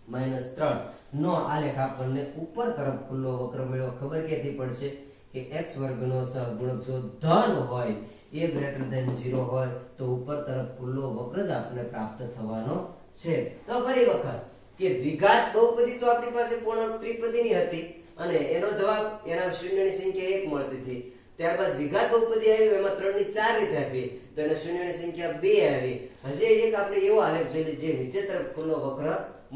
-3 નો આલેખ આપણને ઉપર તરફ ખુલ્લો વક્ર મળ્યો. ખબર ક્યાંથી પડશે કે x વર્ગનો સહગુણક જો ધન હોય a ગ્રેટર ધેન 0 હોય તો ઉપર તરફ ખુલ્લો વક્ર જ આપણને પ્રાપ્ત થવાનો છે. તો ફરી વખત કે દ્વિઘાત બહુપદી તો આપણી પાસે પૂર્ણ ત્રિપદીની હતી અને એનો જવાબ એના શૂન્યની સંખ્યા 1 મળતી હતી. ત્યારબાદ દ્વિઘાત બહુપદી આવ્યું એમાં 3 ની 4 રીતે આપી તો એના શૂન્યની સંખ્યા 2 આવી. હજી એક આપણે એવો આલેખ જોઈ લઈએ જે નીચે તરફ ખુલ્લો વક્ર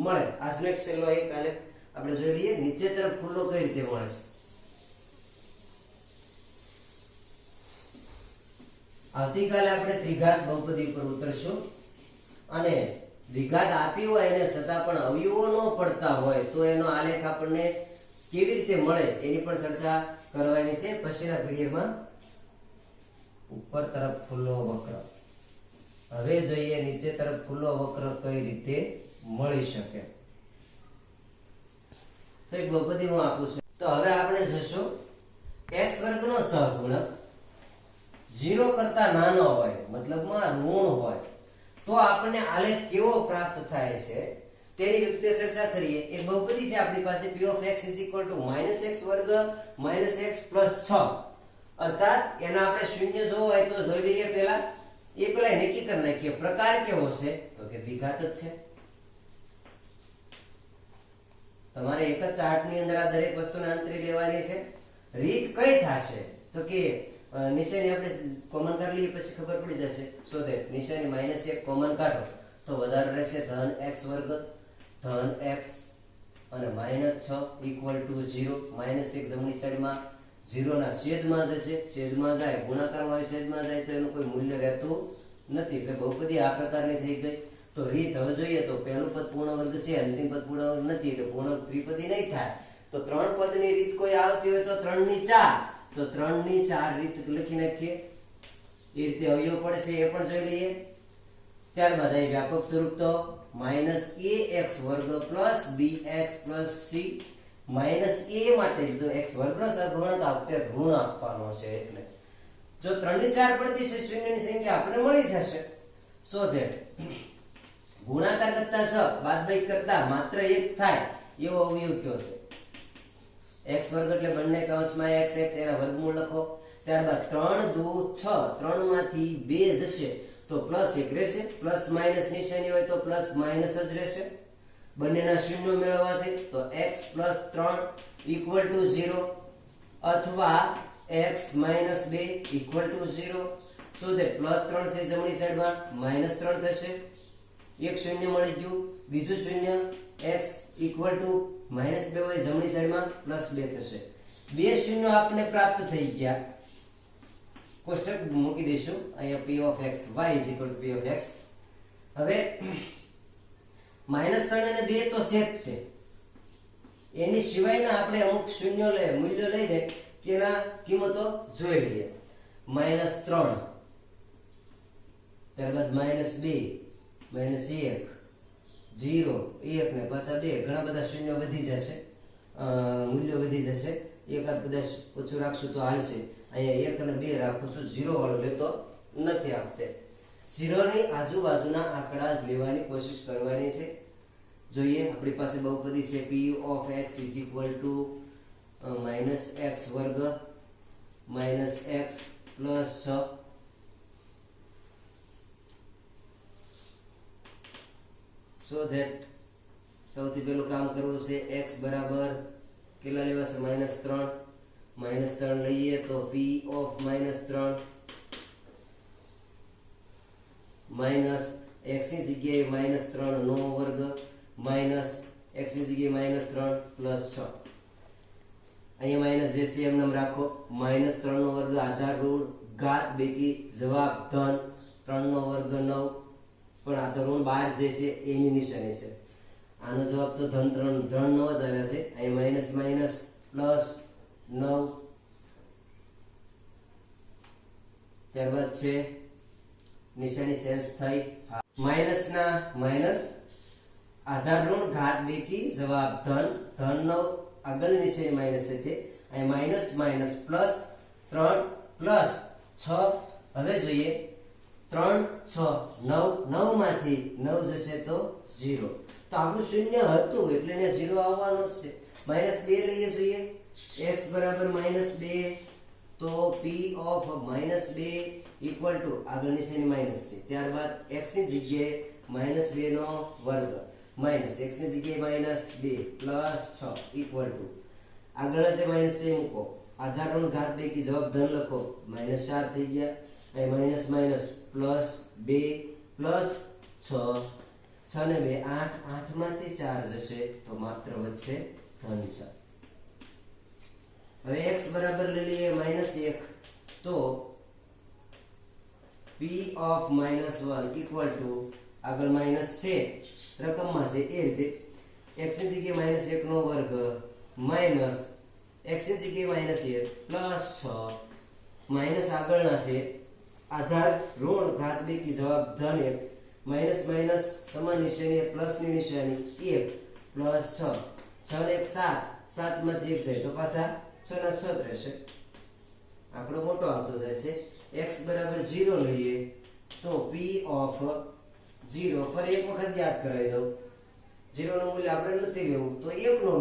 મળે. આજનો એક છેલ્લો એક આલેખ આપણે જોઈ લઈએ નીચે તરફ ખુલ્લો કઈ રીતે મળે છે. આવતીકાલે આપણે ત્રિઘાત બહુપદી પર ઉતરશું અને દ્વિઘાત આપી હોય એને છતાં પણ અવયવો ન પડતા હોય તો એનો આલેખ આપણને કેવી રીતે મળે એની પણ ચર્ચા કરવાની છે પછીના પીરિયડમાં. ઉપર તરફ ખુલ્લો વક્ર. હવે જોઈએ નીચે તરફ ખુલ્લો વક્ર કઈ રીતે મળી શકે. તો એક બહુપદી હું આપું છું. તો હવે આપણે જોઈશું x વર્ગનો સહગુણક 0 કરતા નાનો હોય, મતલબમાં ઋણ હોય, તો આપણને આલેખ કેવો પ્રાપ્ત થાય છે તેની વિગતે ચર્ચા કરીએ. એક બહુપદી છે આપણી પાસે p of x = -x વર્ગ - x + 6. અર્થાત એના આપણે શૂન્ય જોવો હોય તો જોઈ લઈએ. પહેલા નક્કી કરી નાખીએ પ્રકાર કેવો છે, તો કે દ્વિઘાત જ છે. તમારે એક જ ચાર્ટ ની અંદર આ દરેક વસ્તુને અંતરી લેવાની છે. રીત કઈ થશે તો કે નિશાની આપણે કોમન કાઢી લઈએ પછી ખબર પડી જશે. સો ધેટ નિશાની -1 કોમન કાઢો તો વધારે રહેશે ધન x વર્ગ ધન x અને -6 = 0. -1 જમણી સાઈડમાં 0 ના છેદમાં જશે, છેદમાં જાય ગુણાકારમાં હોય છેદમાં જાય તો એનું કોઈ મૂલ્ય રહેતું નથી. એટલે બહુપદી આ પ્રકારની થઈ ગઈ. તો રીત હવે જોઈએ તો પહેલું પદ પૂર્ણ વર્ગ છે, અંતિમ પદ પૂર્ણ વર્ગ નથી એટલે પૂર્ણ ત્રિપદી નહીં થાય. તો 3 પદની રીત કોઈ આવતી હોય તો 3 ની 4, તો 3 ની 4 રીત લખી નાખીએ. એ રીતે અવયવ પડે છે એ પણ જોઈ લઈએ. ત્યારબાદ અહીં વ્યાપક સ્વરૂપ તો -ax વર્ગ bx c -a માટે જો x વર્ગનો સહગુણક આવતે ઋણ આપવાનો છે. એટલે જો 3 ની 4 પડતી છે શૂન્યની સંખ્યા આપણે મળી જશે. સો ધેટ ગુણાકાર કરતા 6 બાદબાકી કરતા માત્ર 1 થાય એવો અવયવ કયો છે? x વર્ગ એટલે બંને કૌંસમાં x એના વર્ગમૂળ લખો. ત્યારબાદ 3 દુ 6, 3 માંથી 2 જશે તો +1 રહેશે. પ્લસ માઈનસ નિશાની હોય તો પ્લસ માઈનસ જ રહેશે. બંનેના શૂન્ય મેળવવા છે તો x + 3 = 0 અથવા x - 2 = 0. સો ધેટ +3 છે જમણી સાઈડમાં -3 થશે. એક શૂન્ય મળી ગયું. બીજું શૂન્ય x = -2 હોય જમણી સાઈડમાં +2 થશે. બે શૂન્ય આપને પ્રાપ્ત થઈ ગયા. કોષ્ટક મૂકી દઈશું અહીંયા p of x y = p of x. હવે -3 અને 2 તો છે જ તે. એની સિવાયના આપણે અમુક શૂન્ય મૂલ્યો લઈને કેના કિંમતો જોઈ લઈએ. -3, ત્યારબાદ -2, -1, 0, 1 ને પાછા 2. ઘણા બધા શૂન્ય વધી જશે, મૂલ્યો વધી જશે. એકાદ કદાચ ઓછું રાખશું તો હાલશે. અહીંયા 1 અને 2 રાખું છું, 0 વાળો લેતો નથી આપતે. 0 ની આજુબાજુના આંકડા જ લેવાની કોશિશ કરવાની છે. જોઈએ આપણી પાસે બહુપદી છે p of x = -x વર્ગ -x + 6. સો ધેટ સૌથી પહેલું કામ કરવું છે x બરાબર કેટલા લેવા છે? -3 લઈએ તો p of -3 માઈનસ x ની જગ્યાએ -3 નો વર્ગ માઈનસ x ની જગ્યાએ -3 + 6. અહીંયા માઈનસ જે છે એમ નામ રાખો. -3 નો વર્ગ આધાર ઋણ ઘાત બેકી જવાબ ધન 3 નો વર્ગ 9, પણ આ તો ઋણ 12 જે છે એની નિશાની છે. આનો જવાબ તો ધન 9 જ આવ્યા છે. અહીંયા -+9. ત્યારબાદ છે નિશાની સેન્સ થઈ. માઈનસ ના માઈનસ આધાર ઋણ ઘાત બેકી જવાબ ધન 9 આગળની નિશાની માઈનસ છે તે. અહીં -+3 + 6. હવે જોઈએ 3 6 9, 9 માંથી 9 જશે તો 0. તો આપણું શૂન્ય હતું એટલે એને 0 આવવાનો જ છે. -2 લઈએ જોઈએ. x બરાબર -2 તો p of -2 = આગળ નિશાની માઈનસ છે. ત્યારબાદ x ની જગ્યાએ -2 નો વર્ગ માઈનસ x ની જગ્યાએ -2 + 6 = આગળ જે માઈનસ છે મૂકો. આધાર ઋણ ઘાત બેકી જવાબ ધન લખો. -4 થઈ ગયા. અહીં માઈનસ +2 + 6. 6 ને 2 8, 8 માંથી 4 જશે તો માત્ર વચ્ચે ધન છે. હવે x બરાબર લઈ લઈએ -1 તો p of -1 = આગળ માઈનસ છે રકમમાં છે એ રીતે x ની જગ્યાએ -1 નો વર્ગ માઇનસ x ની જગ્યાએ -1 પ્લસ 6 માઇનસ આગળના છે આધાર ઋણ ઘાત બેકી જવાબ ધન 1 માઇનસ માઇનસ સમાન નિશાની પ્લસ ની નિશાની 1 પ્લસ 6 6 ને 1 7 7 માંથી 1 જાય તો પાછા 6 ના 6 રહેશે આંકડો મોટો આવતો જશે x બરાબર 0 લઈએ તો p ઓફ 0 ફરી એક વખત યાદ કરાવી દઉં 0 નું મૂલ્ય આપણે નથી લેવું તો 1 નો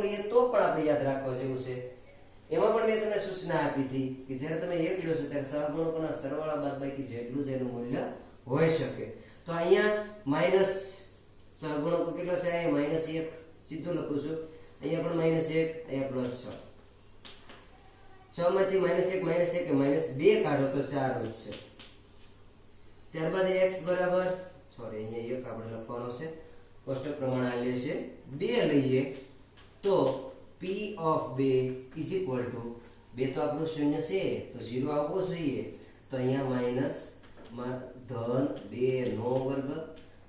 લઈએ તો પણ આપણે યાદ રાખવા જેવું છે એમાં પણ મેં તમને સૂચના આપી હતી કે જ્યારે તમે 1 લો છો ત્યારે સહગુણકોના સરવાળા બાદબાકી જેટલું જ એનું મૂલ્ય હોઈ શકે તો અહીંયા માઈનસ સહગુણકો કેટલો છે અહીંયા -1 સીધું લખું છું અહીંયા પણ -1 અહીંયા +6 6 માંથી -1 કે -2 કાઢો તો 4 વધશે ત્યારબાદ x બરાબર સોરી અહીંયા 1 આપણે લખવાનો છે કોષ્ટક પ્રમાણે આ લે છે 2 લઈએ તો p of 2 is equal to 2 તો આપણું શૂન્ય છે તો 0 આવવો જોઈએ તો અહીંયા માઈનસ ધન 2 નો વર્ગ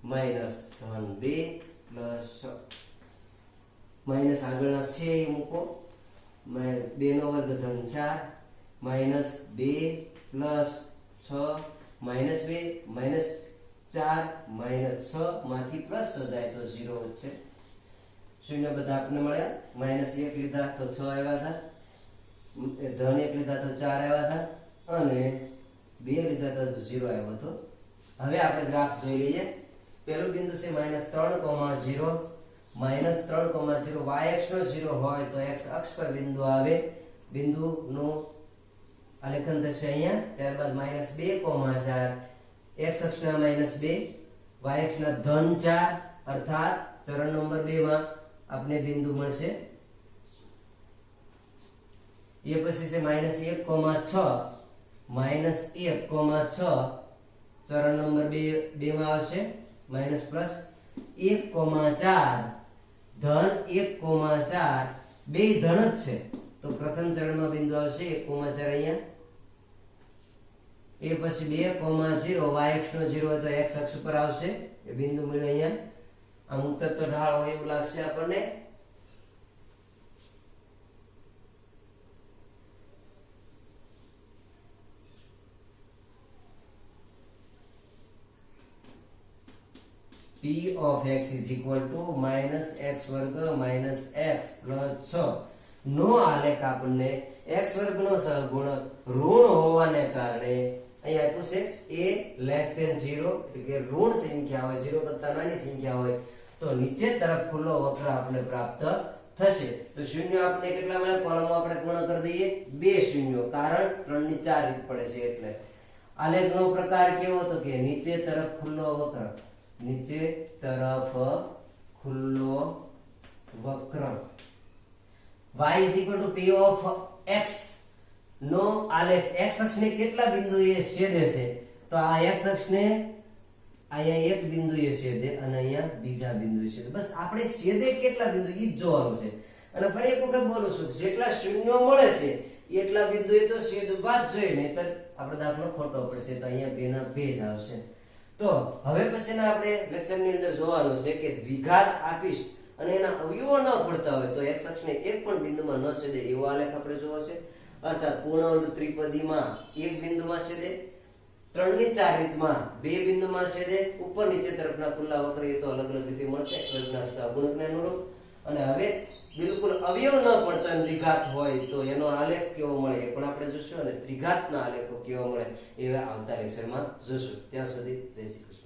માઈનસ ધન 2 પ્લસ માઈનસ આગળના છે એ મૂકો 2 નો વર્ગ ધન 4 minus 2 plus 6 minus 2 minus 4 minus 6 માંથી પ્લસ 6 જાય તો 0 વધશે શૂન્ય બધા આપને મળ્યા -1 લીધા તો 6 આવ્યા હતા ધન 1 લીધા તો 4 આવ્યા હતા અને 2 લીધા તો 0 આવ્યો હતો હવે આપણે ગ્રાફ જોઈ લઈએ પહેલું બિંદુ છે -3,0 -3,0 y અક્ષ નો 0 હોય તો x અક્ષ પર બિંદુ આવે બિંદુનું આલેખન થશે અહીંયા ત્યારબાદ -2,4 x અક્ષના -2 y અક્ષના ધન 4 અર્થાત ચરણ નંબર 2 માં આપને બિંદુ મળશે એ પછી છે -1,6 -1,6 ચરણ નંબર 2 માં આવશે માઈનસ પ્લસ 1,4 ધન 1,4 બે ધન જ છે તો પ્રથમ ચરણમાં બિંદુ આવશે 1,4 અહીંયા એ પછી 2,0 y અક્ષ નો 0 હોય તો x અક્ષ પર આવશે એ બિંદુ મળ્યું અહીંયા આમ ઉત્તર તો ઢાળ હોય એવું લાગશે આપણને p of x is equal to -x વર્ગ -x plus 6 નો આલેખ આપણને x વર્ગ નો સહગુણક ઋણ હોવાને કારણે અહીં આપ્યું છે a less than 0 એટલે કે ઋણ સંખ્યા હોય 0 કરતા નાની સંખ્યા હોય તો નીચે તરફ ખુલ્લો વક્ર આપણે પ્રાપ્ત થશે તો શૂન્ય આપણે કેટલા મળે કોલમમાં આપણે પૂર્ણ કરી દઈએ બે શૂન્યો કારણ 3 ની 4 રીત પડે છે એટલે આલેખનો પ્રકાર કેવો હતો કે નીચે તરફ ખુલ્લો વક્ર નીચે તરફ ખુલ્લો વક્ર y is equal to p of x નો આલેખ x અક્ષને કેટલા બિંદુએ છેદે છે તો આ x અક્ષને અહીંયા એક બિંદુએ છેદે અને અહીંયા બીજા બિંદુએ છેદે બસ આપણે છેદે કેટલા બિંદુ ઈ જોવાનું છે અને ફરી એક વખત બોલું છું જેટલા શૂન્યો મળે છે એટલા બિંદુએ તો છેદવા જ જોઈએ નહીતર આપણો દાખલો ખોટો પડશે તો અહીંયા બે ના બે જ આવશે તો હવે પછીના આપણે લેક્ચરની અંદર જોવાનું છે કે દ્વિઘાત આપીશ અને એના અવયવો ન પડતા હોય તો x અક્ષને એક પણ બિંદુમાં ન છેદે એવો આલેખ આપણે જોવો છે અર્થાત પૂર્ણાંક ત્રિપદીમાં એક બિંદુમાં છેદે 3 ની 4 રીતમાં બે બિંદુમાં છેદે ઉપર નીચે તરફના ખુલ્લા વક્ર એ તો અલગ અલગ રીતે મળશે x વર્ગના સહગુણકને અનુરૂપ અને હવે બિલકુલ અવયવ ન પડતા દ્વિઘાત હોય તો એનો આલેખ કેવો મળે એ પણ આપણે જોશું અને ત્રિઘાતના આલેખો કેવો મળે એ આવતા લેક્ચરમાં જોશું ત્યાં સુધી જય શ્રી કૃષ્ણ.